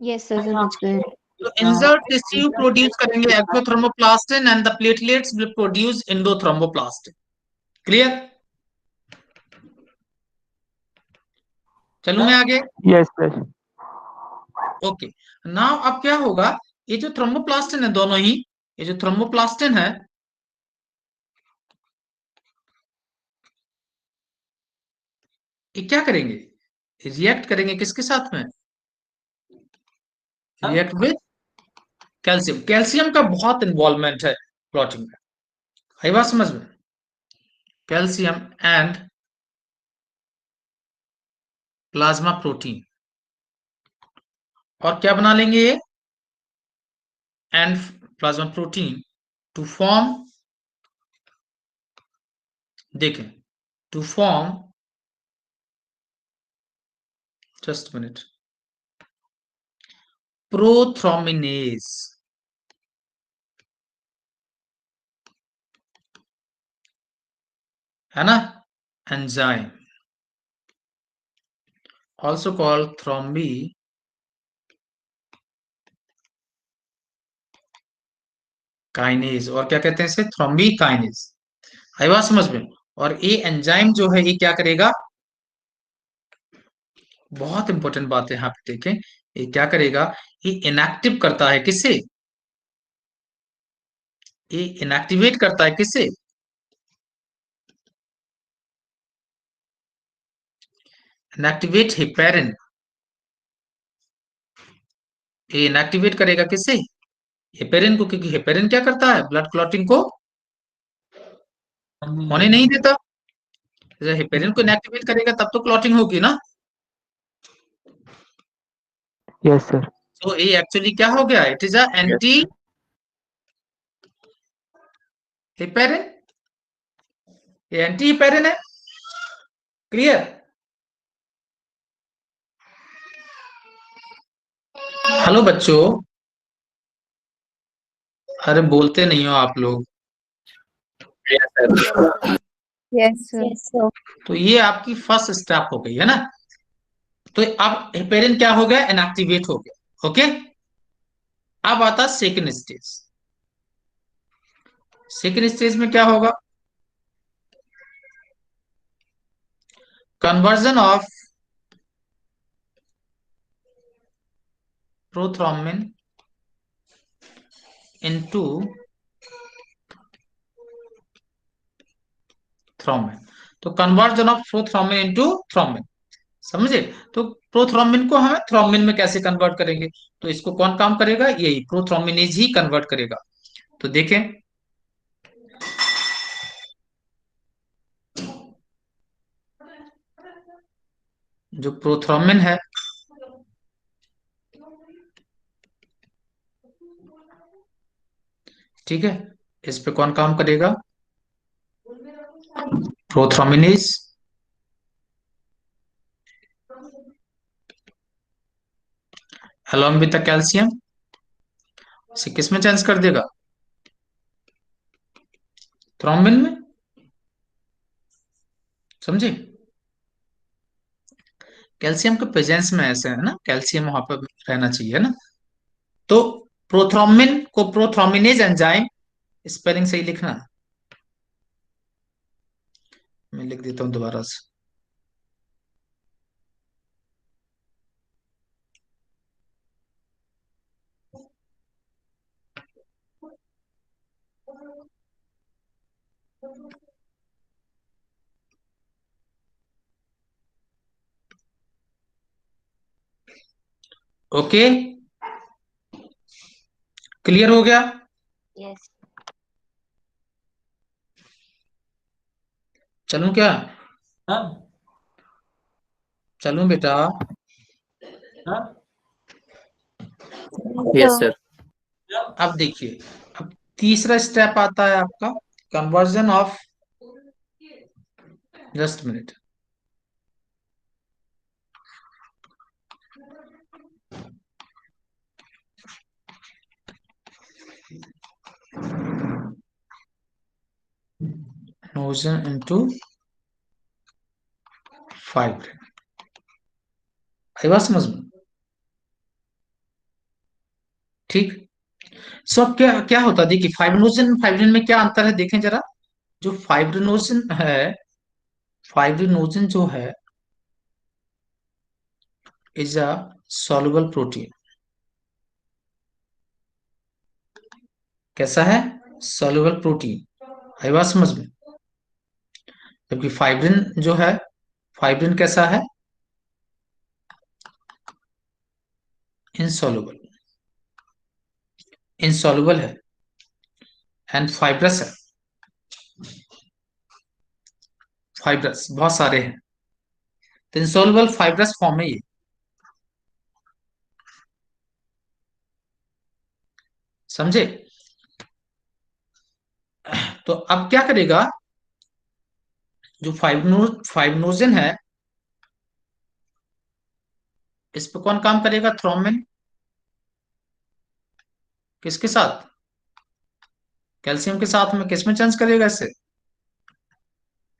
यस सर, समझ गए। तो इंजर्ड टिश्यू प्रोड्यूस करेंगे exothromboplastin and the platelets will produce endothromboplastin. Clear? चलूं मैं आगे? Yes sir. ओके, नाउ अब क्या होगा, ये जो थ्रोम्बोप्लास्टिन है दोनों ही, ये जो थ्रोम्बोप्लास्टिन है, ये क्या करेंगे, रिएक्ट करेंगे किसके साथ में, रिएक्ट विद कैल्शियम। कैल्शियम का बहुत इन्वॉल्वमेंट है क्लॉटिंग में, है बात समझ में? कैल्शियम एंड प्लाज्मा प्रोटीन, और क्या बना लेंगे ये, and plasma protein to form, देखें, to form, just minute, prothrombinase, है ना, enzyme, also called thrombokinase, और क्या कहते हैं इसे, थ्रोम्बिकाइनेज। आई बात समझ में। और ये एंजाइम जो है ये क्या करेगा, बहुत इंपॉर्टेंट बात है यहाँ पे देखें, ये क्या करेगा, ये इनएक्टिव करता है किससे, ये इनएक्टिवेट करता है किससे, इनएक्टिवेट हेपेरिन, ये इनएक्टिवेट करेगा किससे, हेपेरिन को, क्योंकि हेपेरिन क्या करता है, ब्लड क्लॉटिंग को होने नहीं देता। जब हेपेरिन को इनएक्टिवेट करेगा तब तो क्लॉटिंग होगी ना। Yes sir. तो ये एक्चुअली क्या हो गया, it is a anti heparin, ये एंटी हेपेरिन है। क्लियर। हेलो बच्चों, अरे बोलते नहीं हो आप लोग। Yes sir. तो ये आपकी फर्स्ट स्टेप हो गई है ना। तो अब हेपेरिन क्या हो गया, इनएक्टिवेट हो गया। ओके, अब आता सेकंड स्टेज। सेकंड स्टेज में क्या होगा, conversion of prothrombin into thrombin. तो conversion of prothrombin into thrombin, समझे। तो प्रोथ्रोम्बिन को हमें थ्रोम्बिन में कैसे कन्वर्ट करेंगे, तो इसको कौन काम करेगा, यही प्रोथ्रोम्बिनेज ही कन्वर्ट करेगा। तो देखें, जो प्रोथ्रोम्बिन है, ठीक है, इस पे कौन काम करेगा, prothrombinase, along with the calcium, इसे किस में चेंज कर देगा, थ्रोम्बिन में, समझे। कैल्शियम के प्रेजेंस में ऐसे है ना, कैल्शियम वहां पर रहना चाहिए, है ना। तो प्रोथ्रोम्बिन को प्रोथ्रोम्बिनेज एंजाइम, स्पेलिंग सही लिखना, मैं लिख देता हूं दोबारा से। ओके, क्लियर हो गया। यस चलूं क्या, सर चलूं बेटा। Sir yes sir. अब देखिए, अब तीसरा स्टेप आता है आपका, कन्वर्जन ऑफ, जस्ट मिनट, नोजन इनटू फाइब्रिन। आई बात समझ में, ठीक। सो अब क्या क्या होता है, देखिए फाइब्रिनोजन फाइब्रिन में क्या अंतर है, देखें जरा। जो फाइब्रिनोजन है, फाइब्रिनोजन जो है इज अ सॉल्युबल प्रोटीन। कैसा है, सॉल्युबल प्रोटीन। आई बात समझ में। जबकि फाइब्रिन जो है, फाइब्रिन कैसा है, इनसॉल्युबल, इनसॉल्युबल है, एंड फाइब्रस है, फाइब्रस बहुत सारे हैं। तो इनसॉल्युबल फाइब्रस फॉर्म है ये, समझे। तो अब क्या करेगा, जो फाइब्रिनोजन है, इस पे कौन काम करेगा, थ्रोम्बिन, किसके साथ, कैल्शियम के साथ में, किसमें चेंज करेगा इसे,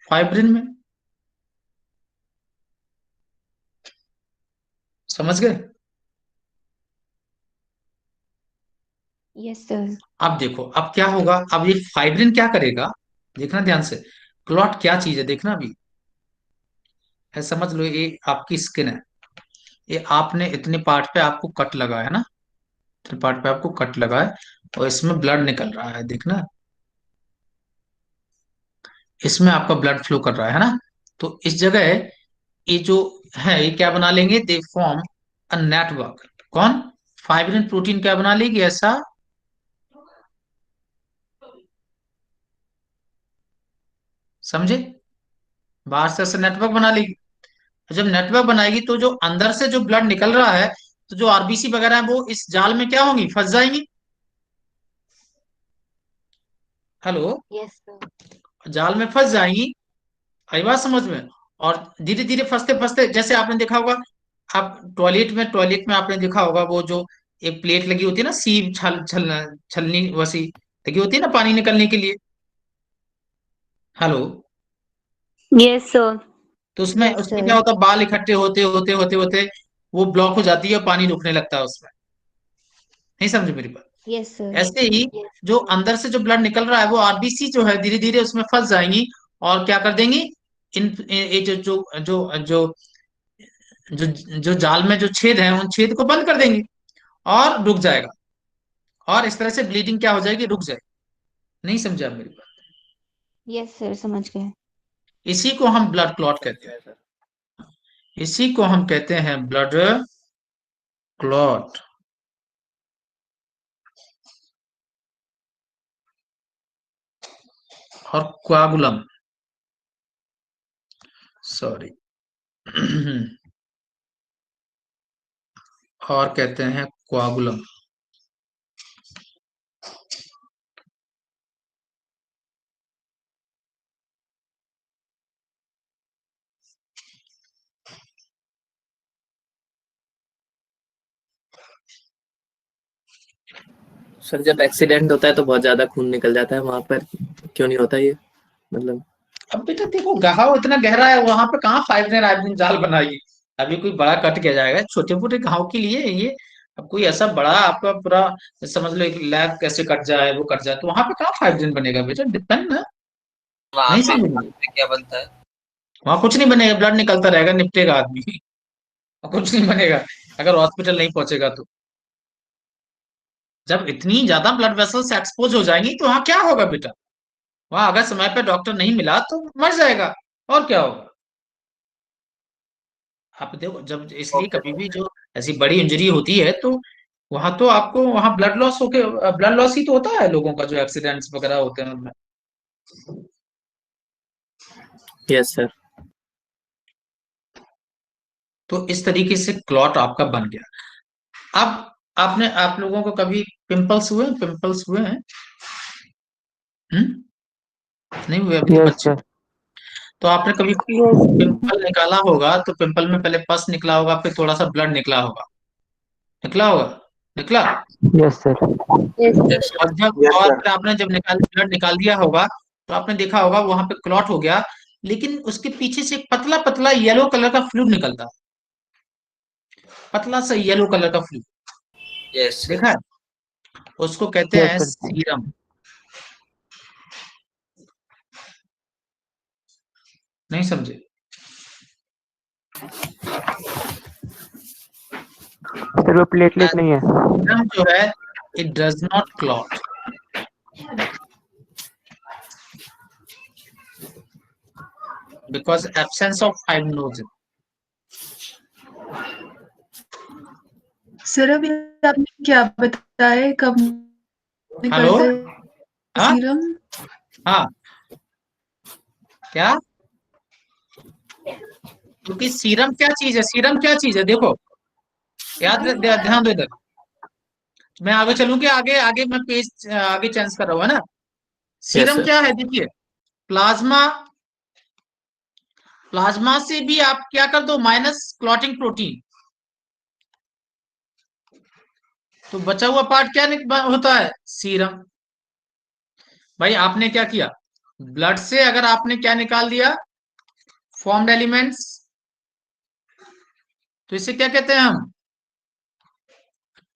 फाइब्रिन में। समझ गए? Yes sir. अब देखो अब क्या होगा, अब ये फाइब्रिन क्या करेगा, देखना ध्यान से। क्लॉट क्या चीज है देखना अभी, है समझ लो, ये आपकी स्किन है, ये आपने इतने पार्ट पे आपको कट लगा है ना, इतने पार्ट पे आपको कट लगा है और इसमें ब्लड निकल रहा है, देखना इसमें आपका ब्लड फ्लो कर रहा है ना। तो इस जगह ये जो है ये क्या बना लेंगे, दे फॉर्म अ नेटवर्क। कौन? फाइब्रिन प्रोटीन क्या बना लेगी ऐसा, समझे? बाहर से ऐसा नेटवर्क बना लेगी। जब नेटवर्क बनाएगी तो जो अंदर से जो ब्लड निकल रहा है, तो जो आरबीसी वगैरह है वो इस जाल में क्या होंगी, फंस जाएंगी। Hello, Yes, sir. जाल में फंस जाएंगी, आई बात समझ में। और धीरे धीरे फंसते फंसते, जैसे आपने देखा होगा, आप टॉयलेट में आपने देखा होगा वो जो एक प्लेट लगी होती है ना, सीप छलनी वैसी लगी होती है ना पानी निकलने के लिए। Hello, Yes, sir. तो उसमें यस उसमें क्या सर। होता है, बाल इकट्ठे होते होते होते होते वो ब्लॉक हो जाती है और पानी रुकने लगता है उसमें। नहीं समझे मेरी बात? Yes sir. ऐसे ही जो अंदर से जो ब्लड निकल रहा है वो आरबीसी जो है धीरे धीरे उसमें फंस जाएंगी और क्या कर देंगी, ये जो जो जो जो जो जो जाल में जो छेद है उन छेद को बंद कर देंगी और रुक जाएगा, और इस तरह से ब्लीडिंग क्या हो जाएगी, रुक जाएगी। नहीं समझे आप मेरी बात? यस सर, समझ गए। इसी को हम ब्लड क्लॉट कहते हैं, सर इसी को हम कहते हैं ब्लड क्लॉट। और कोआगुलम, सॉरी और कहते हैं कोआगुलम। सर जब एक्सीडेंट होता है तो बहुत ज्यादा खून निकल जाता है वहां पर, क्यों नहीं होता ये, मतलब? अब बेटा देखो, घाव इतना गहरा है, वहां पे कहाँ फाइब्रिन आयोडीन जाल बनाएगी। अभी कोई बड़ा कट किया जाएगा, छोटे मोटे घाव के लिए ये। अब कोई ऐसा बड़ा आपका पूरा, समझ लो एक लैब कैसे कट जाए वो कट जाए, तो वहां पे कहाँ फाइब्रिन बनेगा बेटा, डिपेंड ना। वहाँ नहीं पे समझ, क्या बनता है? वहां कुछ नहीं बनेगा, ब्लड निकलता रहेगा, निपटेगा आदमी और कुछ नहीं बनेगा अगर हॉस्पिटल नहीं पहुंचेगा तो। जब इतनी ज्यादा ब्लड वेसल्स एक्सपोज हो जाएंगी तो वहां क्या होगा बेटा, वहां अगर समय पे डॉक्टर नहीं मिला तो मर जाएगा, और क्या होगा। आप देखो, जब इसलिए ओके कभी भी जो ऐसी बड़ी इंजरी होती है तो वहां तो आपको वहां ब्लड लॉस होके, ब्लड लॉस ही तो होता है लोगों का, जो एक्सीडेंट्स वगैरह होते हैं उनमें। Yes sir. तो इस तरीके से क्लॉट आपका बन गया। अब आप लोगों को कभी पिंपल्स हुए हैं? नहीं हुए अभी तो यस बच्चे। सर। तो आपने कभी Yes. पिंपल निकाला होगा, तो पिंपल में पहले पस निकला होगा, फिर थोड़ा सा ब्लड निकला होगा, निकला होगा, निकला। Yes sir. Yes. यस और जब यस और सर। फिर आपने जब ब्लड निकाल दिया होगा, तो आपने देखा होगा वहां पे क्लॉट हो गया, लेकिन उसके पीछे से एक पतला पतला येलो कलर का फ्लूइड निकलता, पतला सा येलो कलर का फ्लूइड, यस देखा है? उसको कहते यस हैं सर। सीरम। नहीं समझे? सर वो प्लेटलेट नहीं है। सीरम जो है, it does not clot because absence of fibrinogen. Sir अभी आपने क्या बताया, कब हेलो, निकलता है हाँ सीरम? हाँ, क्या? क्योंकि सीरम क्या चीज है, सीरम क्या चीज है, देखो, ध्यान दो इधर। मैं आगे चलूं कि आगे आगे मैं पेज आगे चेंज कर रहा हूँ, है ना? Yes serum sir. क्या है, देखिए, प्लाज्मा, प्लाज्मा से भी आप क्या कर दो, माइनस क्लॉटिंग प्रोटीन, तो बचा हुआ पार्ट क्या होता है, सीरम। भाई आपने क्या किया, ब्लड से अगर आपने क्या निकाल दिया, फॉर्म्ड एलिमेंट्स, तो इसे क्या कहते हैं हम?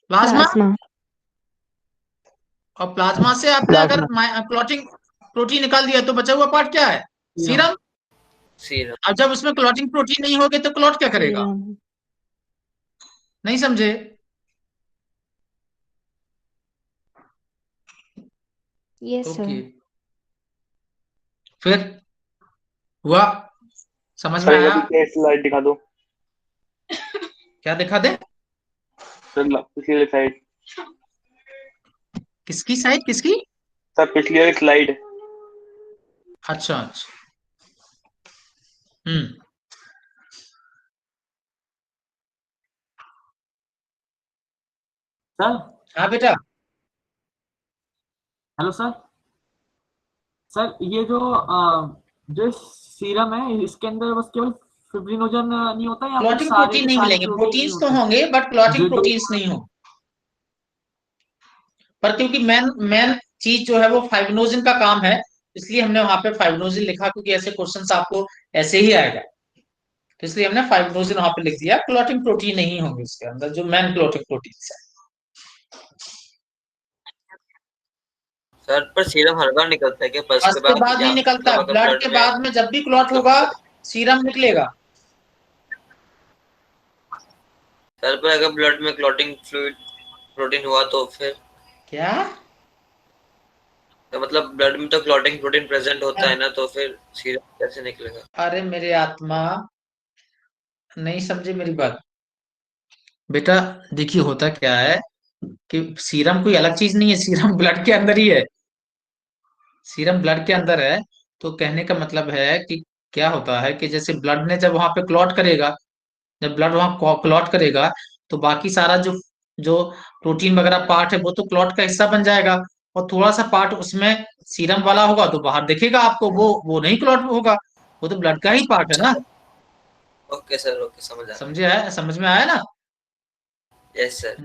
प्लाज्मा। प्लाज्मा। और प्लाज्मा से आपने अगर क्लॉटिंग प्रोटीन निकाल दिया तो बचा हुआ पार्ट क्या है? सीरम। सीरम। अब जब उसमें क्लॉटिंग प्रोटीन नहीं होगे तो क्लॉट क्या करेगा? सीरम। नहीं समझे? Yes okay, sir. फिर हुआ? समझ में सर आया? पीछे स्लाइड दिखा दो। क्या दिखा दे? सर पिछली वाली साइड। किसकी साइड? किसकी? सर पिछली वाली स्लाइड। अच्छा अच्छा। हम्म। सर। हाँ बेटा। Hello sir. सर ये जो सीरम है इसके अंदर बस केवल फिब्रिनोजन नहीं होता या फिर क्लॉटिंग सारे प्रोटीन के नहीं सारे मिलेंगे, प्रोटीन नहीं प्रोटीन्स तो होते? होंगे बट क्लॉटिंग जो जो प्रोटीन्स नहीं होंगे। पर क्योंकि मेन मेन चीज जो है वो फाइब्रिनोजन का काम है, इसलिए हमने वहां पे फाइब्रिनोजन लिखा, क्योंकि ऐसे क्वेश्चंस आपको ऐसे ही आएगा, तो इसलिए हमने फाइब्रिनोजन वहां पे लिख दिया। क्लॉटिंग प्रोटीन नहीं होंगे इसके अंदर, जो मेन क्लॉटिंग प्रोटीन है। सर पर सीरम हर बार निकलता है क्या? बस बस के के बाद बाद या नहीं निकलता, मतलब अगर ब्लड ब्लड के में बाद में जब भी क्लॉट मतलब होगा सीरम निकलेगा। सर पर अगर ब्लड में क्लॉटिंग फ्लूइड प्रोटीन हुआ तो फिर क्या? तो मतलब ब्लड में तो क्लॉटिंग प्रोटीन प्रेजेंट होता है ना, तो फिर सीरम कैसे निकलेगा? अरे मेरे आत्मा, नहीं समझे मेरी बात। बेटा देखिए, होता क्या है कि सीरम कोई अलग चीज नहीं है, सीरम ब्लड के अंदर ही है। सीरम ब्लड के अंदर है। तो कहने का मतलब है कि क्या होता है कि जैसे ब्लड ने जब वहां पे क्लॉट करेगा, जब ब्लड वहां क्लॉट करेगा, तो बाकी सारा जो जो प्रोटीन वगैरह पार्ट है वो तो क्लॉट का हिस्सा बन जाएगा, और थोड़ा सा पार्ट उसमें सीरम वाला होगा तो बाहर दिखेगा आपको, वो नहीं क्लॉट होगा, वो तो ब्लड का ही पार्ट है ना। ओके सर, ओके, समझ आ समझे? है, समझ में आया ना? गया। Yes sir.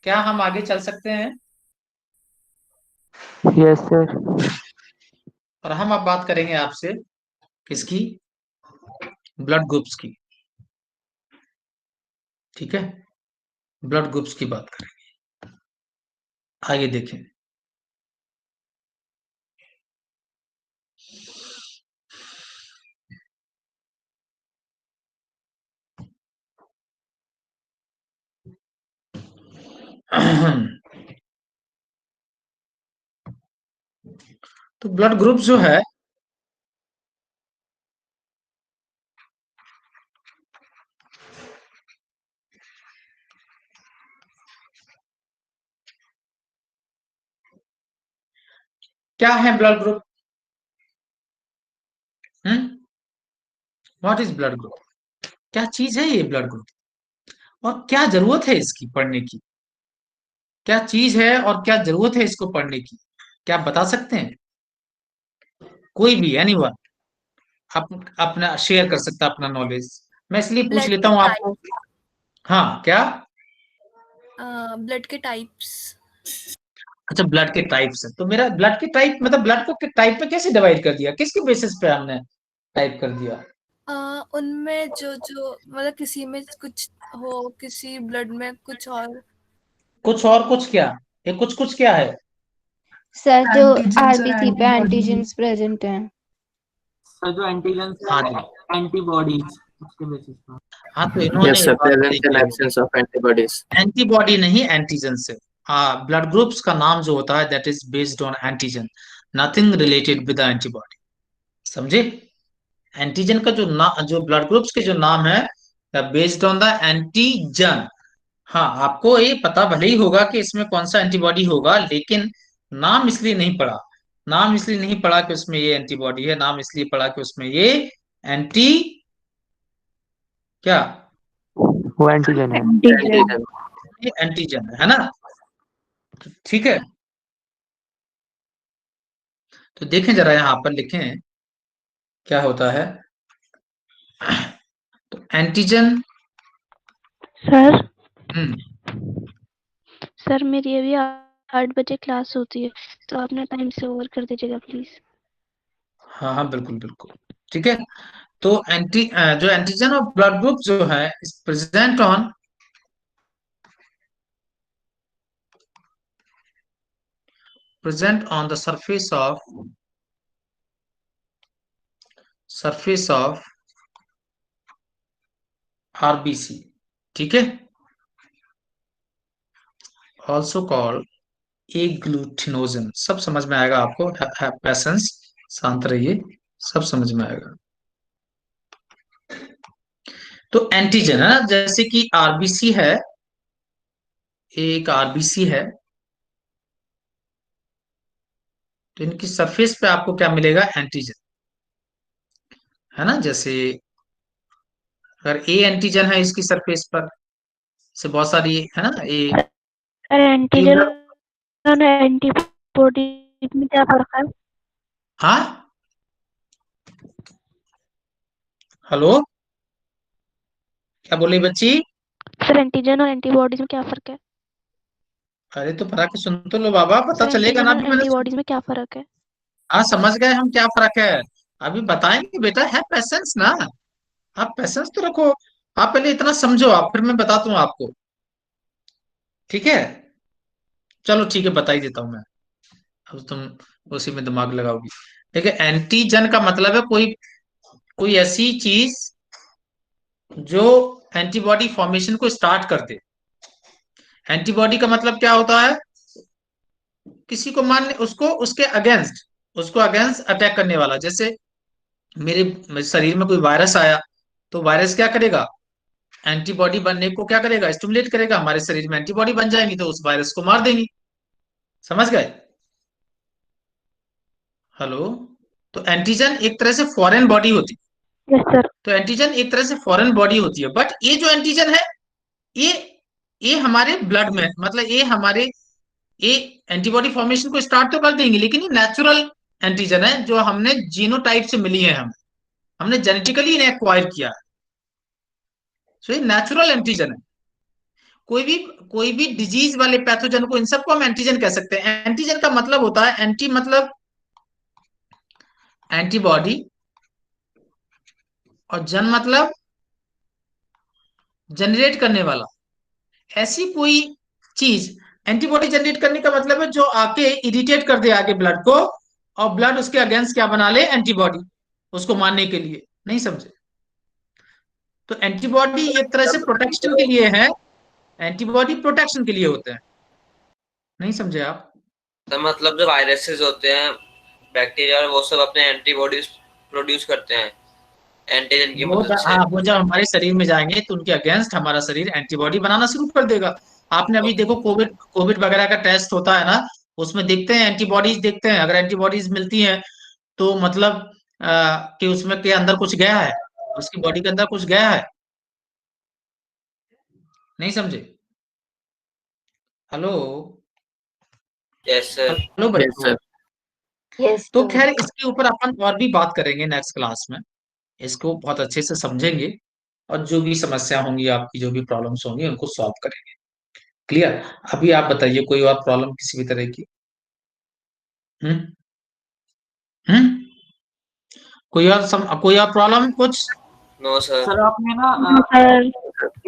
क्या हम आगे चल सकते हैं? Yes sir. और हम अब बात करेंगे आपसे किसकी? ब्लड ग्रुप्स की। ठीक है, ब्लड ग्रुप्स की बात करेंगे। आइए देखें। तो ब्लड ग्रुप जो है, क्या है blood group? What is blood group? क्या चीज है ये ब्लड ग्रुप, और क्या जरूरत है इसकी पढ़ने की? क्या चीज है और क्या जरूरत है इसको पढ़ने की? क्या आप बता सकते हैं? कोई भी, एनीवन, अपना शेयर कर सकता है अपना नॉलेज। मैं इसलिए पूछ ब्लड लेता के हूँ आपको। टाइप, हाँ, क्या? ब्लड के टाइप्स। अच्छा, ब्लड के टाइप्स है, तो मेरा ब्लड के टाइप मतलब ब्लड को टाइप पे कैसे डिवाइड कर दिया? किसके बेसिस पे हमने टाइप कर दिया? उनमें जो जो मतलब किसी में कुछ हो, किसी ब्लड में कुछ और। कुछ और कुछ क्या? ये कुछ कुछ क्या है? सर जो एंटीजेंस और आरबीसी पे एंटीबॉडीज। एंटीजेंस प्रेजेंट हैं। सर जो एंटीजन हाँ है जी। एंटीबॉडीज उसके बेसिस पर। हाँ, तो इन्होंने Yes, ये sir. बात Presence सही and की होगी। absence of antibodies. एंटीबॉडी नहीं, एंटीजन से। हाँ, ब्लड ग्रुप्स का नाम जो होता है that is based on antigen, nothing related with antibody. समझे? एंटीजन का जो ब्लड ग्रुप्स के जो नाम है, बेस्ड ऑन द एंटीजन। हाँ, आपको ये पता भले ही होगा कि इसमें कौन सा एंटीबॉडी होगा, लेकिन नाम इसलिए नहीं पड़ा। नाम इसलिए नहीं पड़ा कि उसमें ये एंटीबॉडी है, नाम इसलिए पड़ा कि उसमें ये एंटी क्या, वो एंटीजन है। एंटीजन। Antigen. ये एंटीजन है ना? ठीक है, तो देखें जरा, यहां पर लिखें क्या होता है। तो एंटीजन। सर हम्म। सर मेरी अभी 8 बजे क्लास होती है, तो आप ना टाइम से ओवर कर दीजिएगा प्लीज। हाँ हाँ, बिल्कुल बिल्कुल, ठीक है। तो जो एंटीजन और ब्लड ग्रुप जो है is present on the surface of RBC, ठीक है, ऑल्सो कॉल्ड एग्लूटिनोजन। सब समझ में आएगा आपको, पेशेंस, शांत रहिए, सब समझ में आएगा। तो एंटीजन है ना, जैसे कि आरबीसी है, एक आरबीसी है, तो इनकी सरफेस पे आपको क्या मिलेगा, एंटीजन, है ना। जैसे अगर ए एंटीजन है इसकी सरफेस पर, से बहुत सारी है ना, एंटीजन और एंटीबॉडी में क्या फर्क है? हाँ, हेलो, क्या बोली बच्ची? सर एंटीजन और एंटीबॉडीज में क्या फर्क है? अरे तो पढ़ा के सुन तो लो बाबा, पता सर चलेगा एंटीजन ना। और अभी मैंने एंटीबॉडीज में क्या फर्क है? हाँ, समझ गए हम क्या फर्क है, अभी बताएंगे बेटा, है पेशेंस ना, आप पेशेंस तो रखो। आप पहले इतना समझो, आप फिर मैं बताता हूँ आपको, ठीक है। चलो ठीक है, बता ही देता हूँ मैं, अब तुम उसी में दिमाग लगाओगी। ठीक है, एंटीजन का मतलब है कोई कोई ऐसी चीज जो एंटीबॉडी फॉर्मेशन को स्टार्ट कर दे। एंटीबॉडी का मतलब क्या होता है, किसी को मान उसको उसको अगेंस्ट अटैक करने वाला। जैसे मेरे शरीर में कोई वायरस आया, तो वायरस क्या करेगा, एंटीबॉडी बनने को क्या करेगा, स्टिमुलेट करेगा, हमारे शरीर में एंटीबॉडी बन जाएंगी, तो उस वायरस को मार देंगी। समझ गए? हेलो, तो एंटीजन एक तरह से फॉरेन बॉडी होती है। Yes sir. तो एंटीजन एक तरह से फॉरेन बॉडी होती है, बट ये जो एंटीजन है, ये ये हमारे ब्लड में, मतलब ये एंटीबॉडी फॉर्मेशन को स्टार्ट तो कर देंगे, लेकिन ये नेचुरल एंटीजन है, जो हमने जीनोटाइप से मिली है, हमने जेनेटिकली इन्हें एक्वायर किया है। सो ये नेचुरल एंटीजन है। कोई भी डिजीज वाले पैथोजन को, इन सबको हम एंटीजन कह सकते हैं। एंटीजन का मतलब होता है, एंटी मतलब एंटीबॉडी, और जन मतलब जनरेट करने वाला। ऐसी कोई चीज, एंटीबॉडी जनरेट करने का मतलब है जो आके इरिटेट कर दे आगे ब्लड को, और ब्लड उसके अगेंस्ट क्या बना ले, एंटीबॉडी, उसको मारने के लिए। नहीं समझे? तो एंटीबॉडी एक तरह से प्रोटेक्शन के लिए है, एंटीबॉडी प्रोटेक्शन के लिए होते हैं। नहीं समझे आप? तो मतलब जो वायरसेस होते हैं, बैक्टीरिया, वो सब अपने एंटीबॉडीज प्रोड्यूस करते हैं एंटीजन की मदद से। हाँ, वो जब हमारे शरीर में जाएंगे तो उनके अगेंस्ट हमारा शरीर एंटीबॉडी बनाना शुरू कर देगा। आपने अभी देखो, कोविड वगैरह का टेस्ट होता है ना, उसमें देखते हैं एंटीबॉडीज, देखते हैं अगर एंटीबॉडीज मिलती हैं तो मतलब कि उसमें के अंदर कुछ गया है, उसकी बॉडी के अंदर कुछ गया है। नहीं समझे? Hello, yes sir. Hello yes बच्चों। सर। यस तो खैर, इसके ऊपर अपन और भी बात करेंगे नेक्स्ट क्लास में, इसको बहुत अच्छे से समझेंगे, और जो भी समस्या होंगी आपकी, जो भी प्रॉब्लम्स होंगी, उनको सॉल्व करेंगे। क्लियर? अभी आप बताइए, कोई और प्रॉब्लम किसी भी तरह की? हम्म हम्म कोई और प्रॉब्लम कुछ? No sir. सर आपने ना सर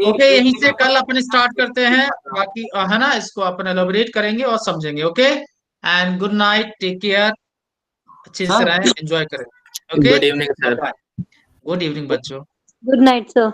ओके, यहीं से कल अपन स्टार्ट करते हैं, बाकी है ना, इसको अपन एलोबरेट करेंगे और समझेंगे। Okay, and good night, take care, अच्छे से रहें, एंजॉय करें। Okay, good evening sir. Bye, good evening बच्चों। Good night sir.